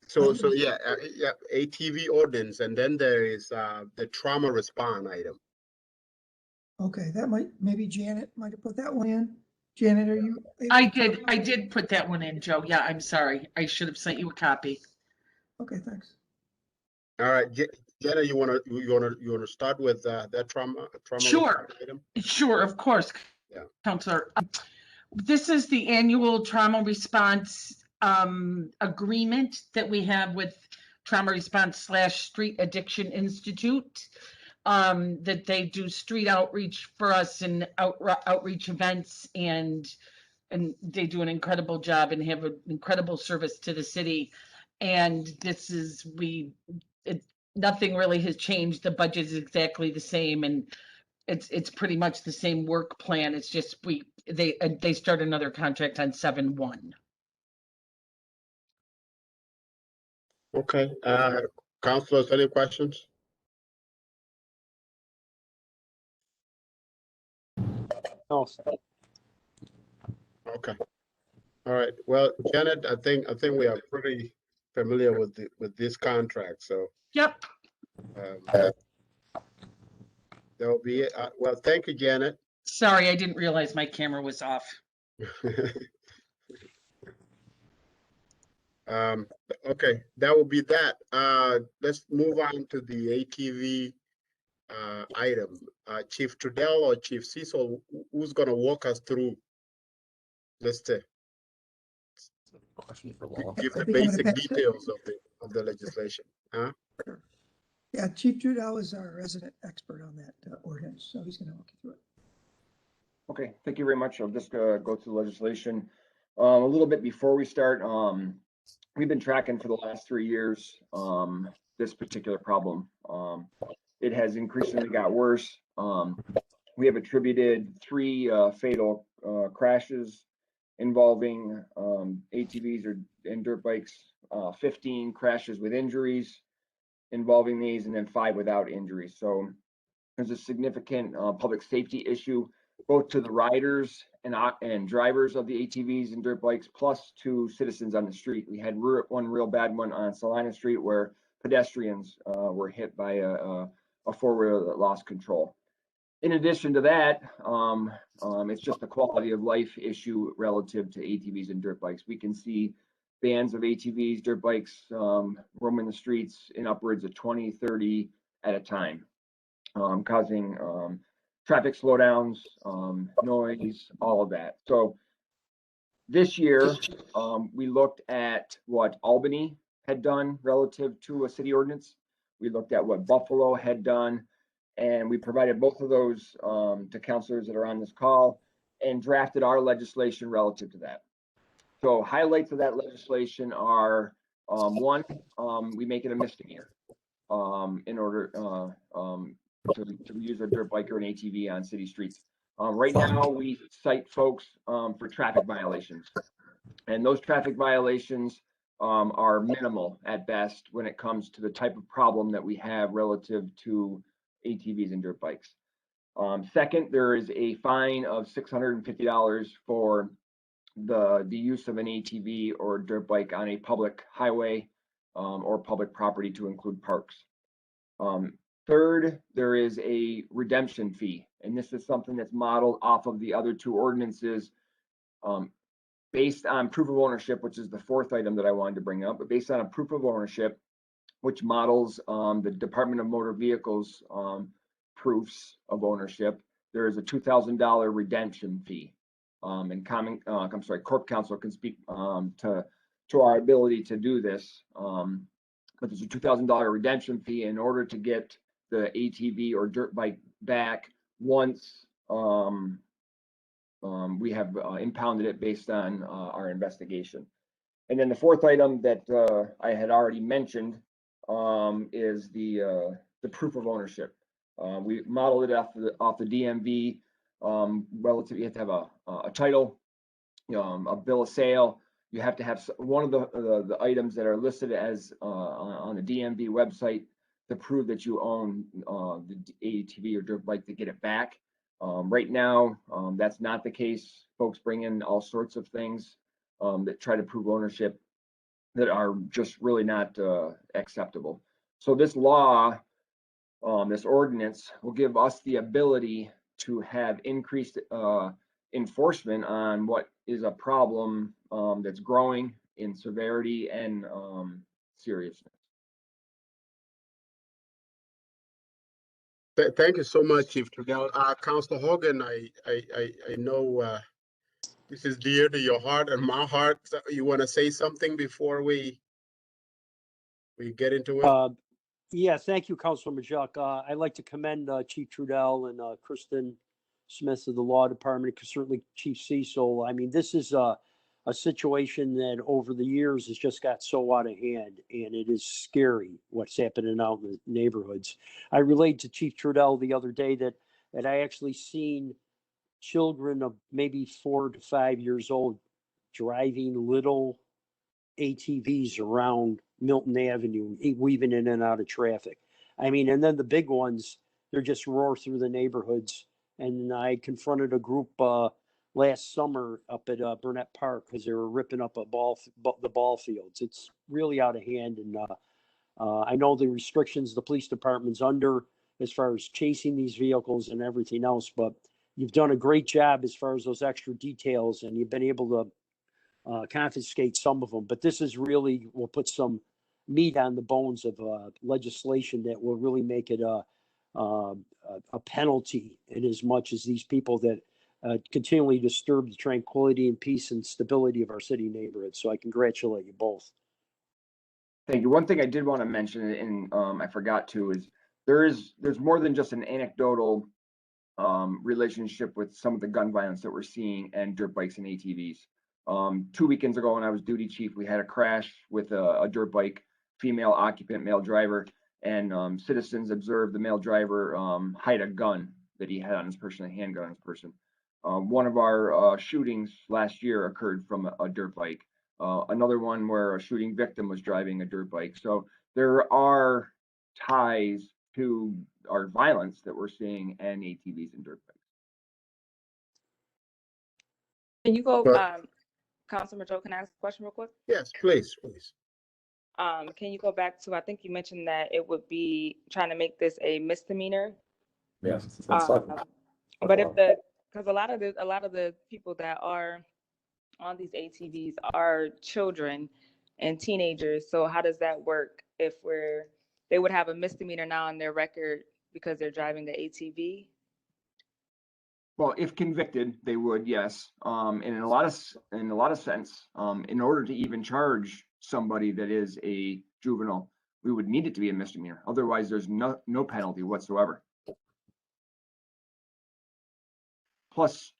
So yeah, ATV ordinance, and then there is the trauma response item. Okay, maybe Janet might have put that one in. Janet, are you? I did put that one in, Joe. Yeah, I'm sorry. I should have sent you a copy. Okay, thanks. All right, Jenna, you wanna start with that trauma Sure. item? Sure, of course. Yeah. Counselor. This is the annual trauma response agreement that we have with Trauma Response / Street Addiction Institute. That they do street outreach for us and outreach events, and they do an incredible job and have an incredible service to the city. And this is nothing really has changed. The budget is exactly the same, and it's pretty much the same work plan. It's just they start another contract on 7/1. Okay, councilors, any questions? No, Okay. All right. Well, Janet, I think we are pretty familiar with this contract. So Yep. that will be it. Well, thank you, Janet. Sorry, I didn't realize my camera was off. Okay, that will be that. Let's move on to the ATV item. Chief Trudell or Chief Cecil, who's going to walk us through this? Question for Give the basic details of the legislation. Huh? Sure. Yeah, Chief Trudell is our resident expert on that ordinance, so he's going to walk you through it. Okay, thank you very much. I'll just go through the legislation. A little bit before we start, we've been tracking for the last 3 years this particular problem. It has increasingly got worse. We have attributed 3 fatal crashes involving ATVs and dirt bikes, 15 crashes with injuries involving these, and then 5 without injuries. So there's a significant public safety issue, both to the riders and drivers of the ATVs and dirt bikes, plus to citizens on the street. We had one real bad one on Salina Street where pedestrians were hit by a a four-wheeler that lost control. In addition to that, it's just a quality of life issue relative to ATVs and dirt bikes. We can see bands of ATVs, dirt bikes roaming the streets in upwards of 20, 30 at a time, causing traffic slowdowns, noise, all of that. So this year, we looked at what Albany had done relative to a city ordinance. We looked at what Buffalo had done, and we provided both of those to counselors that are on this call and drafted our legislation relative to that. So highlights of that legislation are, one, we make it a misdemeanor in order to use a dirt bike or an ATV on city streets. Right now, we cite folks for traffic violations, and those traffic violations are minimal at best when it comes to the type of problem that we have relative to ATVs and dirt bikes. Second, there is a fine of $650 for the use of an ATV or dirt bike on a public highway or public property, to include parks. Third, there is a redemption fee, and this is something that's modeled off of the other two ordinances based on proof of ownership, which is the fourth item that I wanted to bring up, but based on a proof of ownership, which models the Department of Motor Vehicles proofs of ownership, there is a $2,000 redemption fee. And Corp Counsel can speak to our ability to do this. But there's a $2,000 redemption fee in order to get the ATV or dirt bike back once we have impounded it based on our investigation. And then the fourth item that I had already mentioned is the proof of ownership. We modeled it off the DMV. Relative, you have to have a title, a bill of sale. You have to have one of the items that are listed as on the DMV website to prove that you own the ATV or dirt bike to get it back. Right now, that's not the case. Folks bring in all sorts of things that try to prove ownership that are just really not acceptable. So this law, this ordinance, will give us the ability to have increased enforcement on what is a problem that's growing in severity and seriousness. Thank you so much, Chief Trudell. Councilor Hogan, I know this is dear to your heart and my heart. So you want to say something before we get into it? Yeah, thank you, Councilor Majok. I'd like to commend Chief Trudell and Kristen Smith of the Law Department, certainly Chief Cecil. I mean, this is a situation that over the years has just got so out of hand, and it is scary what's happening out in the neighborhoods. I relayed to Chief Trudell the other day that I actually seen children of maybe 4 to 5 years old driving little ATVs around Milton Avenue, weaving in and out of traffic. I mean, and then the big ones, they're just roar through the neighborhoods. And I confronted a group last summer up at Burnett Park because they were ripping up the ball fields. It's really out of hand. And I know the restrictions the police department's under as far as chasing these vehicles and everything else, but you've done a great job as far as those extra details, and you've been able to confiscate some of them. But this is really will put some meat on the bones of legislation that will really make it a penalty in as much as these people that continually disturb the tranquility and peace and stability of our city neighborhoods. So I congratulate you both. Thank you. One thing I did want to mention, and I forgot to, is there's more than just an anecdotal relationship with some of the gun violence that we're seeing and dirt bikes and ATVs. 2 weekends ago when I was duty chief, we had a crash with a dirt bike, female occupant, male driver, and citizens observed the male driver hide a gun that he had on his person, a handgun on his person. One of our shootings last year occurred from a dirt bike. Another one where a shooting victim was driving a dirt bike. So there are ties to our violence that we're seeing and ATVs and dirt bikes. Can you go, Councilman Joe, can I ask a question real quick? Yes, please. Can you go back to, I think you mentioned that it would be trying to make this a misdemeanor. Yes, that's But if because a lot of the people that are on these ATVs are children and teenagers. So how does that work if they would have a misdemeanor now on their record because they're driving the ATV? Well, if convicted, they would, yes. And in a lot of sense, in order to even charge somebody that is a juvenile, we would need it to be a misdemeanor. Otherwise, there's no penalty whatsoever. Plus,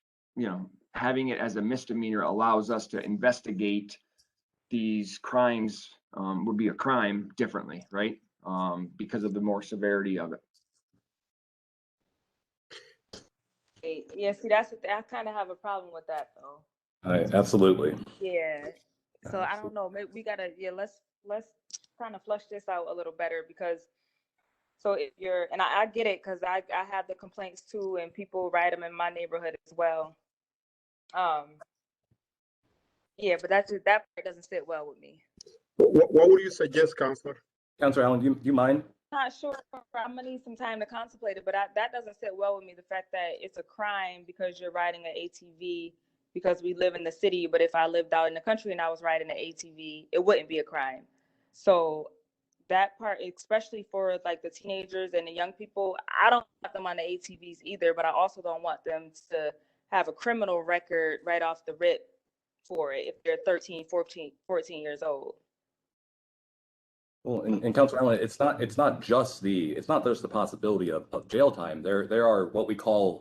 having it as a misdemeanor allows us to investigate these crimes, would be a crime differently, right? Because of the more severity of it. Yeah, see, that's the thing. I kind of have a problem with that, though. Absolutely. Yeah. So I don't know. Maybe we gotta, let's kind of flush this out a little better, because so if you're, and I get it, because I have the complaints too, and people write them in my neighborhood as well. Yeah, but that part doesn't sit well with me. What would you suggest, Counselor? Counselor Allen, do you mind? Not sure. I'm gonna need some time to contemplate it, but that doesn't sit well with me. The fact that it's a crime because you're riding an ATV because we live in the city, but if I lived out in the country and I was riding an ATV, it wouldn't be a crime. So that part, especially for like the teenagers and the young people, I don't want them on the ATVs either, but I also don't want them to have a criminal record right off the rip for it if they're 13, 14 years old. Well, and Councilor Allen, it's not just the possibility of jail time. There are what we call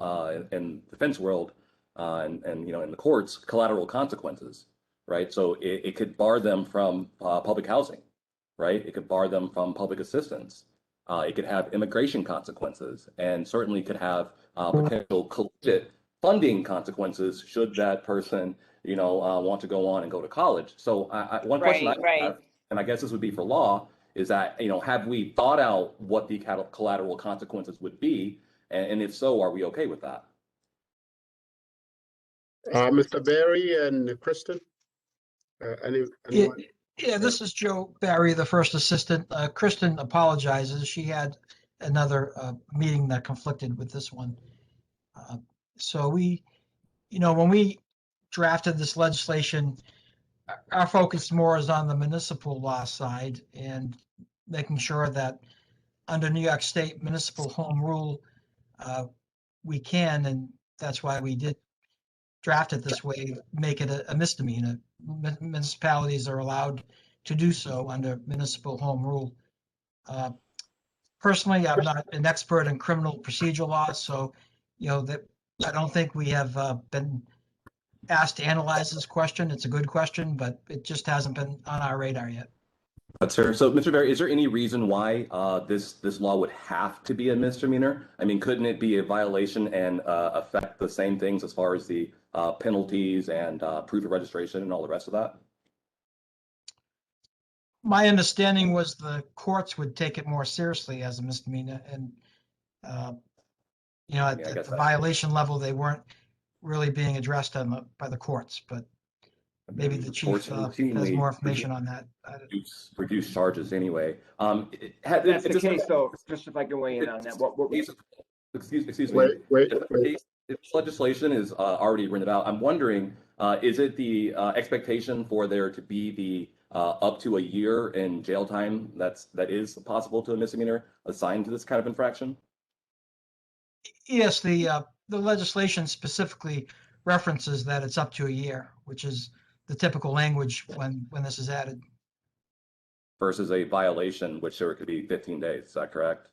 in defense world and in the courts, collateral consequences, right? So it could bar them from public housing, right? It could bar them from public assistance. It could have immigration consequences, and certainly could have potential collegiate funding consequences should that person want to go on and go to college. So one question I have, and I guess this would be for law, is that, have we thought out what the collateral consequences would be? And if so, are we okay with that? Mr. Barry and Kristen? Anyone? Yeah, this is Joe Barry, the first assistant. Kristen apologizes. She had another meeting that conflicted with this one. So when we drafted this legislation, our focus more is on the municipal law side and making sure that under New York State municipal home rule, we can, and that's why we did draft it this way, make it a misdemeanor. Municipalities are allowed to do so under municipal home rule. Personally, I'm not an expert in criminal procedure law, so that I don't think we have been asked to analyze this question. It's a good question, but it just hasn't been on our radar yet. But sir, so Mr. Barry, is there any reason why this law would have to be a misdemeanor? I mean, couldn't it be a violation and affect the same things as far as the penalties and proof of registration and all the rest of that? My understanding was the courts would take it more seriously as a misdemeanor, and at the violation level, they weren't really being addressed by the courts, but maybe the chief has more information on that. Reduce charges anyway. That's the case, though. Just if I can weigh in on that, what excuse me. Wait. If legislation is already written out, I'm wondering, is it the expectation for there to be the up to a year in jail time that is possible to a misdemeanor assigned to this kind of infraction? Yes, the legislation specifically references that it's up to a year, which is the typical language when this is added. Versus a violation, which there could be 15 days. Is that correct?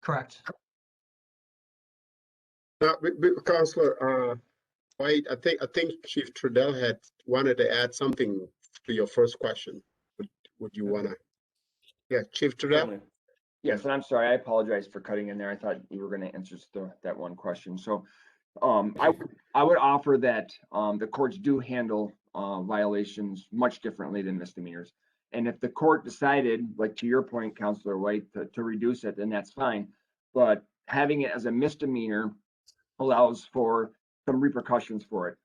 Correct. Councilor White, I think Chief Trudell had wanted to add something to your first question. Would you want to? Yeah, Chief Trudell. Yes, and I'm sorry, I apologize for cutting in there. I thought you were going to answer that one question. So I would offer that the courts do handle violations much differently than misdemeanors. And if the court decided, like to your point, Councilor White, to reduce it, then that's fine. But having it as a misdemeanor allows for some repercussions for it.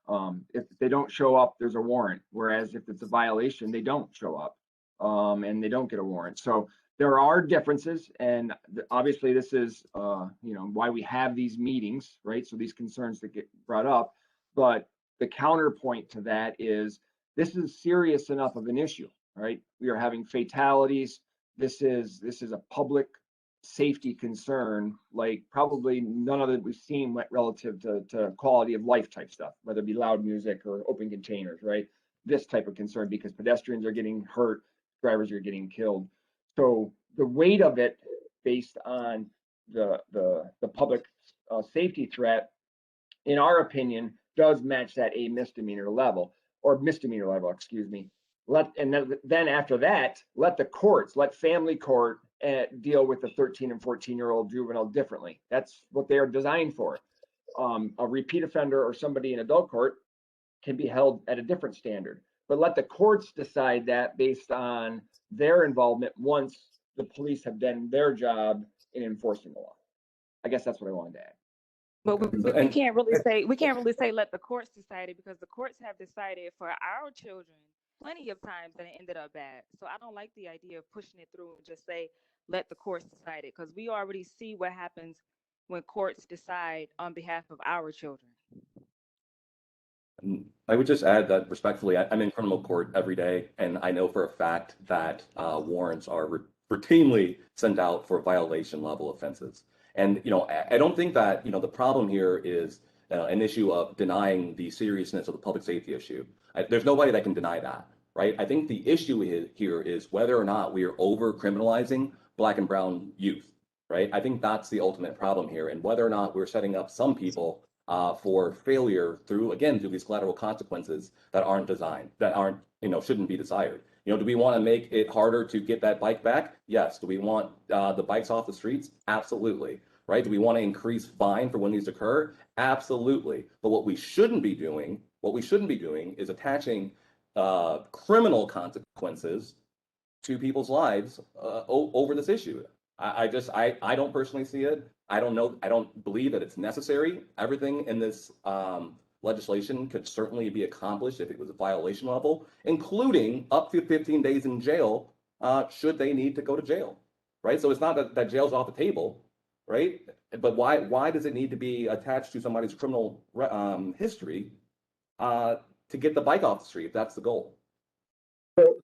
If they don't show up, there's a warrant. Whereas if it's a violation, they don't show up, and they don't get a warrant. So there are differences, and obviously this is, why we have these meetings, right? So these concerns that get brought up, but the counterpoint to that is this is serious enough of an issue, right? We are having fatalities. This is a public safety concern, like probably none other that we've seen relative to quality of life type stuff, whether it be loud music or open containers, right? This type of concern, because pedestrians are getting hurt, drivers are getting killed. So the weight of it, based on the public safety threat, in our opinion, does match that a misdemeanor level, excuse me. Then after that, let the courts, let family court deal with the 13 and 14-year-old juvenile differently. That's what they are designed for. A repeat offender or somebody in adult court can be held at a different standard, but let the courts decide that based on their involvement once the police have done their job in enforcing the law. I guess that's what I wanted to add. But we can't really say let the courts decide it, because the courts have decided for our children plenty of times and it ended up bad. So I don't like the idea of pushing it through and just say let the courts decide it, because we already see what happens when courts decide on behalf of our children. I would just add that respectfully, I'm in criminal court every day, and I know for a fact that warrants are routinely sent out for violation level offenses. And, I don't think that, the problem here is an issue of denying the seriousness of the public safety issue. There's nobody that can deny that, right? I think the issue here is whether or not we are over criminalizing Black and brown youth, right? I think that's the ultimate problem here, and whether or not we're setting up some people for failure through these collateral consequences that aren't designed, that aren't, shouldn't be desired. Do we want to make it harder to get that bike back? Yes. Do we want the bikes off the streets? Absolutely. Right? Do we want to increase fine for when these occur? Absolutely. But what we shouldn't be doing is attaching criminal consequences to people's lives over this issue. I don't personally see it. I don't believe that it's necessary. Everything in this legislation could certainly be accomplished if it was a violation level, including up to 15 days in jail, should they need to go to jail, right? So it's not that jail's off the table, right? But why does it need to be attached to somebody's criminal history to get the bike off the street if that's the goal? So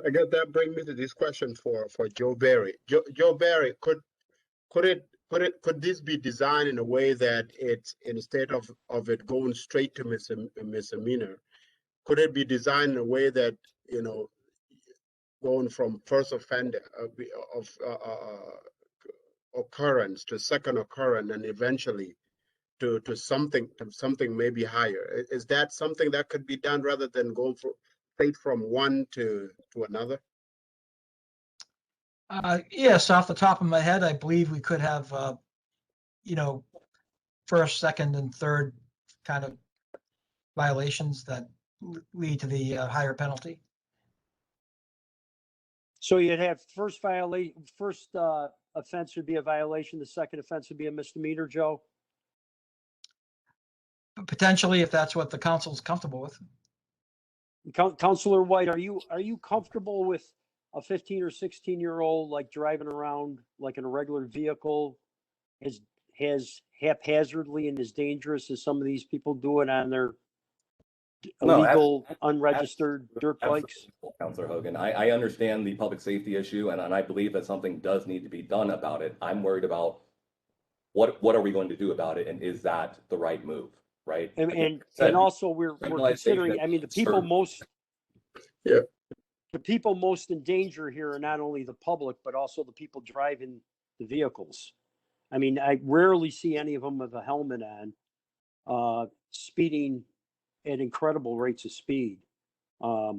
I guess that brings me to this question for Joe Barry. Joe Barry, could this be designed in a way that it's, instead of it going straight to misdemeanor, could it be designed in a way that, going from first offender of occurrence to second occurrence and eventually to something maybe higher? Is that something that could be done rather than going straight from one to another? Yes, off the top of my head, I believe we could have, first, second, and third kind of violations that lead to the higher penalty. So you'd have first offense would be a violation, the second offense would be a misdemeanor, Joe? Potentially, if that's what the council's comfortable with. Councilor White, are you comfortable with a 15 or 16-year-old like driving around like in a regular vehicle has haphazardly and as dangerous as some of these people do it on their illegal, unregistered dirt bikes? Councilor Hogan, I understand the public safety issue, and I believe that something does need to be done about it. I'm worried about what are we going to do about it, and is that the right move, right? And also we're considering, I mean, the people most in danger here are not only the public, but also the people driving the vehicles. I mean, I rarely see any of them with a helmet on, speeding at incredible rates of speed. I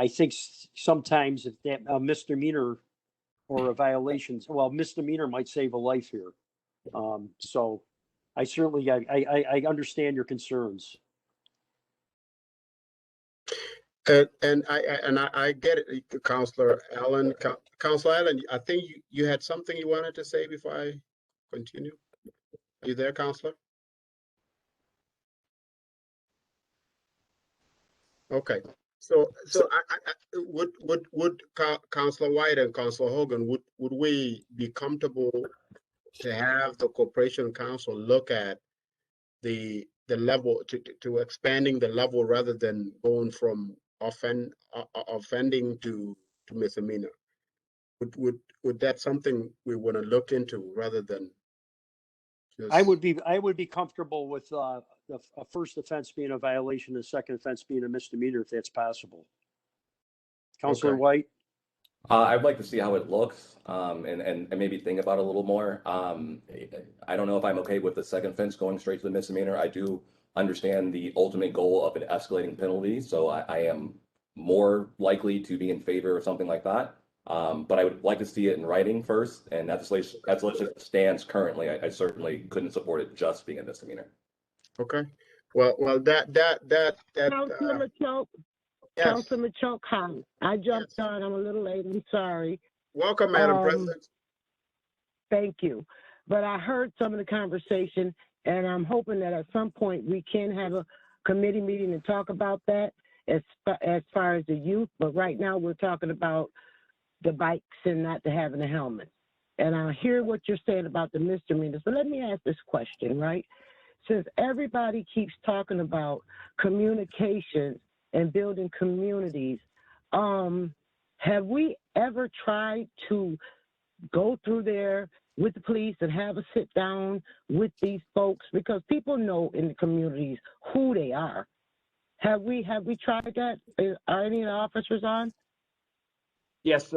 think sometimes if that a misdemeanor or a violation, misdemeanor might save a life here. So I certainly, I understand your concerns. And I get it, Councilor Allen. Councilor Allen, I think you had something you wanted to say before I continue. Are you there, Councilor? Okay. So I would Councilor White and Councilor Hogan, would we be comfortable to have the Corporation Council look at the level to expanding the level rather than going from offending to misdemeanor? Would that something we want to look into rather than just? I would be comfortable with a first offense being a violation, the second offense being a misdemeanor, if that's possible. Councilor Okay. White? I'd like to see how it looks, and maybe think about it a little more. I don't know if I'm okay with the second offense going straight to the misdemeanor. I do understand the ultimate goal of an escalating penalty, so I am more likely to be in favor of something like that. But I would like to see it in writing first, and that's legislation stands currently. I certainly couldn't support it just being a misdemeanor. Okay. Well, Councilor Choke, yes. Councilor Choke, hi. I jumped Yes. on. I'm a little late. I'm sorry. Welcome, Madam President. Thank you. But I heard some of the conversation, and I'm hoping that at some point we can have a committee meeting and talk about that as far as the youth. But right now we're talking about the bikes and not having a helmet. And I hear what you're saying about the misdemeanors. But let me ask this question, right? Since everybody keeps talking about communication and building communities, have we ever tried to go through there with the police and have a sit down with these folks? Because people know in the communities who they are. Have we tried that? Are any of the officers on? Yes,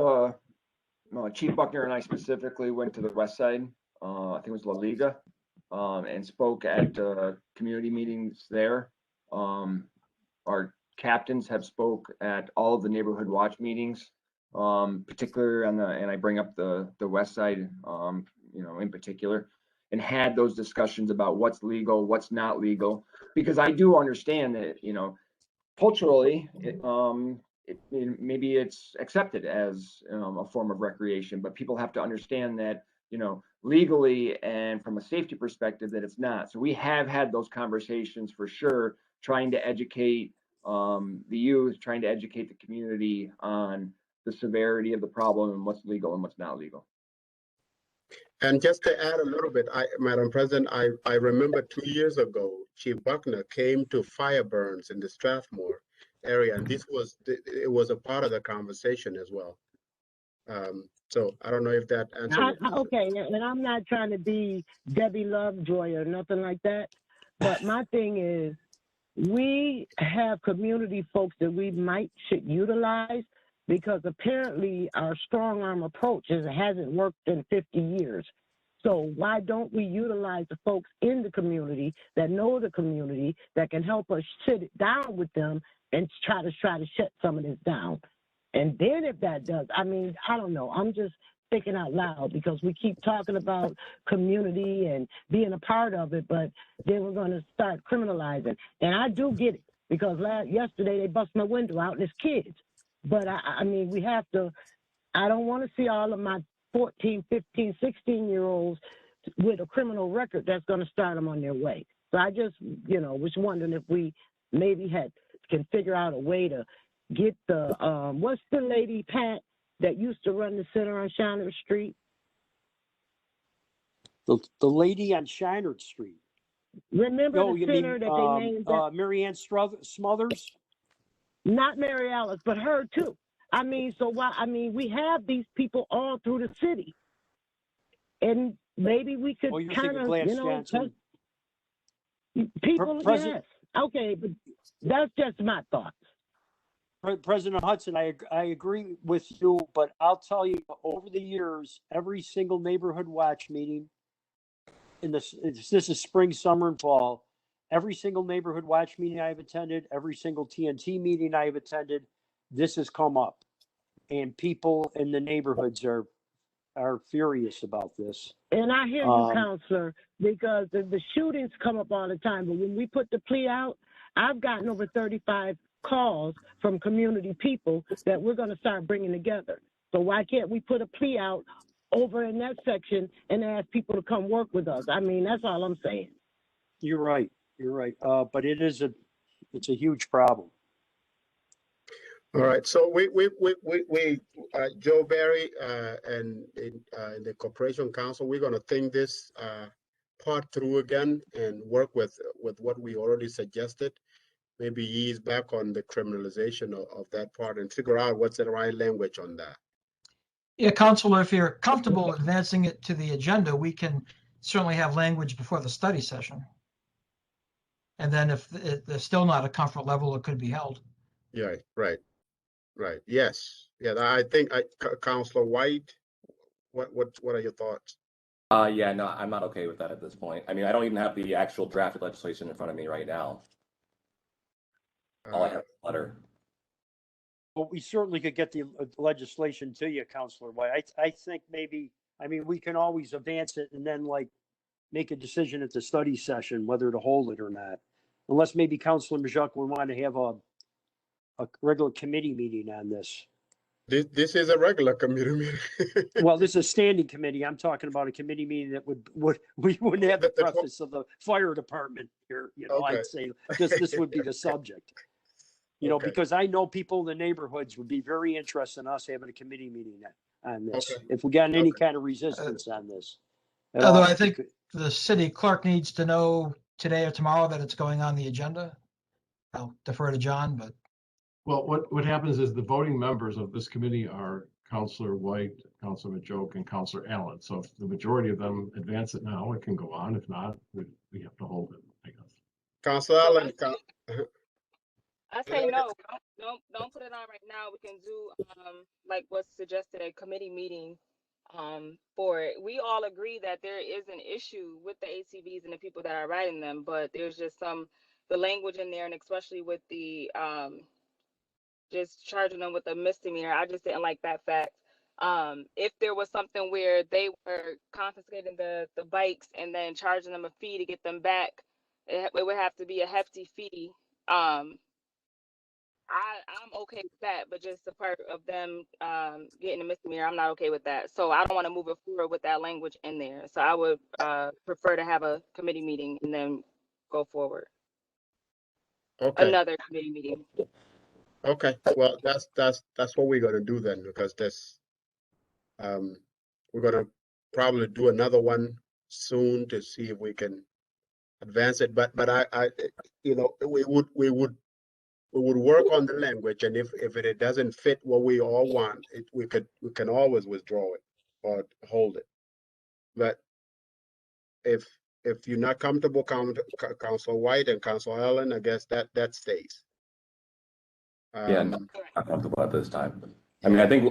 Chief Buckner and I specifically went to the west side, I think it was La Liga, and spoke at community meetings there. Our captains have spoke at all of the neighborhood watch meetings, particularly on and I bring up the west side, in particular, and had those discussions about what's legal, what's not legal, because I do understand that, culturally, maybe it's accepted as a form of recreation, but people have to understand that, legally and from a safety perspective, that it's not. So we have had those conversations for sure, trying to educate the youth, trying to educate the community on the severity of the problem and what's legal and what's not legal. And just to add a little bit, Madam President, I remember 2 years ago, Chief Buckner came to fire burns in the Strathmore area, and it was a part of the conversation as well. So I don't know if that answers. Okay, and I'm not trying to be Debbie Lovejoy or nothing like that, but my thing is, we have community folks that we should utilize, because apparently our strong arm approach hasn't worked in 50 years. So why don't we utilize the folks in the community that know the community, that can help us sit down with them and try to shut some of this down? And then if that does, I don't know. I'm just thinking out loud, because we keep talking about community and being a part of it, but then we're going to start criminalizing. And I do get it, because yesterday they bust my window out and it's kids. But we have to, I don't want to see all of my 14, 15, 16-year-olds with a criminal record that's going to start them on their way. So I just, was wondering if we maybe can figure out a way to get the, what's the lady, Pat, that used to run the center on Shiner Street? The lady on Shiner Street. Remember the center that they named? Marianne Smothers? Not Mary Alice, but her too. We have these people all through the city. And maybe we could kind of, people, yes. Okay, but that's just my thoughts. President Hudson, I agree with you, but I'll tell you, over the years, every single neighborhood watch meeting, this is spring, summer, and fall, every single neighborhood watch meeting I've attended, every single TNT meeting I've attended, this has come up. And people in the neighborhoods are furious about this. And I hear you, Counselor, because the shootings come up all the time. But when we put the plea out, I've gotten over 35 calls from community people that we're going to start bringing together. So why can't we put a plea out over in that section and ask people to come work with us? That's all I'm saying. You're right. But it's a huge problem. All right, so Joe Barry, and in the Corporation Council, we're gonna think this part through again and work with what we already suggested. Maybe ease back on the criminalization of that part and figure out what's the right language on that. Yeah, Counselor, if you're comfortable advancing it to the agenda, we can certainly have language before the study session. And then if there's still not a comfort level, it could be held. Yeah, right. Yes. Yeah, I think Councilor White, what are your thoughts? Yeah, no, I'm not okay with that at this point. I mean, I don't even have the actual drafted legislation in front of me right now. All I have is a letter. But we certainly could get the legislation to you, Counselor White. I think maybe, I mean, we can always advance it and then like make a decision at the study session whether to hold it or not. Unless maybe Counselor Majok would want to have a regular committee meeting on this. This is a regular committee meeting. Well, this is a standing committee. I'm talking about a committee meeting that would we wouldn't have the preface of the fire department here. You know, Okay. I'd say this would be the subject. You know, Okay. because I know people in the neighborhoods would be very interested in us having a committee meeting on this. Okay. If we got any Okay. kind of resistance on this. at Although all, I think we could- the city clerk needs to know today or tomorrow that it's going on the agenda. I'll defer to John, but Well, what happens is the voting members of this committee are Counselor White, Counselor Majok, and Counselor Allen. So if the majority of them advance it now, it can go on. If not, we have to hold it, I guess. Councilor Allen, I say no. Don't put it on right now. We can do like what's suggested, a committee meeting for it. We all agree that there is an issue with the ATVs and the people that are riding them, but there's just the language in there, and especially with the just charging them with a misdemeanor. I just didn't like that fact. If there was something where they were confiscating the bikes and then charging them a fee to get them back, it would have to be a hefty fee. I'm okay with that, but just the part of them getting a misdemeanor, I'm not okay with that. So I don't want to move it forward with that language in there. So I would prefer to have a committee meeting and then go forward. okay. Another committee meeting. Okay, well, that's what we're gonna do then, because we're gonna probably do another one soon to see if we can advance it. But I you know, we would work on the language, and if it doesn't fit what we all want, we can always withdraw it or hold it. But if you're not comfortable, Councilor White and Councilor Allen, I guess that stays. Yeah, no, not comfortable at this time. I mean, I think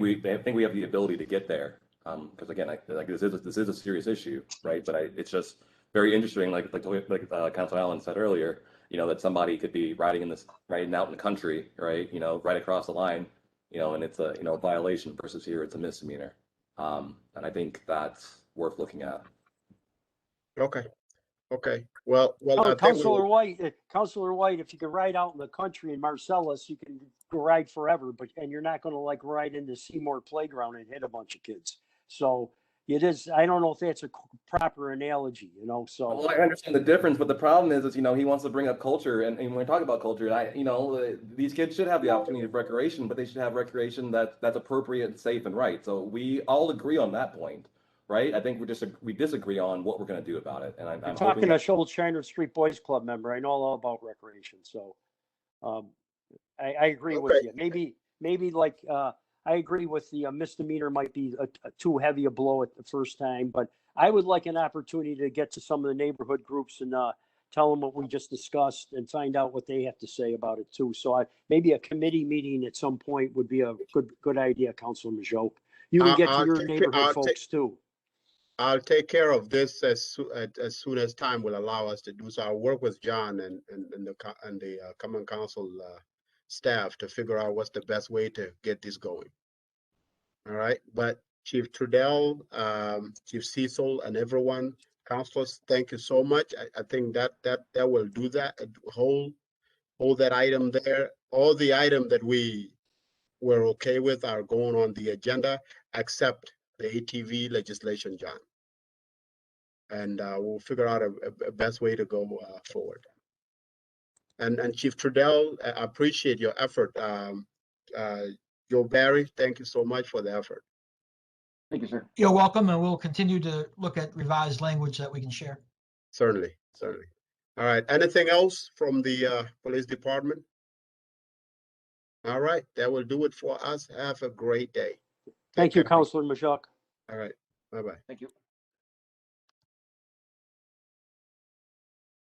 we have the ability to get there. Because again, like this is a serious issue, right? But it's just very interesting, like Councilor Allen said earlier, you know, that somebody could be riding out in the country, right? You know, right across the line, you know, and it's a violation versus here it's a misdemeanor. And I think that's worth looking at. Okay. Well, I think Counselor White, if you could ride out in the country in Marcellus, you can go ride forever, and you're not going to like ride into Seymour Playground and hit a bunch of kids. So it is. I don't know if that's a proper analogy, you know. So well, I understand the difference, but the problem is, you know, he wants to bring up culture, and when we talk about culture, you know, these kids should have the opportunity of recreation, but they should have recreation that's appropriate and safe and right. So we all agree on that point. Right? I think we disagree on what we're going to do about it. And I'm talking to Shoal China Street Boys Club member. I know all about recreation. So I agree with you. Maybe like I agree with the misdemeanor might be too heavy a blow at the first time, but I would like an opportunity to get to some of the neighborhood groups and tell them what we just discussed and find out what they have to say about it too. So maybe a committee meeting at some point would be a good idea, Councilor Majok. You can get to your neighborhood folks too. I'll take care of this as soon as time will allow us to do so. I'll work with John and the Common Council staff to figure out what's the best way to get this going. All right, but Chief Trudell, Chief Cecil, and everyone, councilors, thank you so much. I think that will do that. Hold that item there. All the items that we were okay with are going on the agenda, except the ATV legislation, John. And we'll figure out a best way to go forward. And Chief Trudell, I appreciate your effort. Joe Barry, thank you so much for the effort. Thank you, sir. You're welcome, and we'll continue to look at revised language that we can share. Certainly, certainly. All right, anything else from the police department? All right, that will do it for us. Have a great day. Thank you, care. Counselor Majok. All right, bye-bye. Thank you.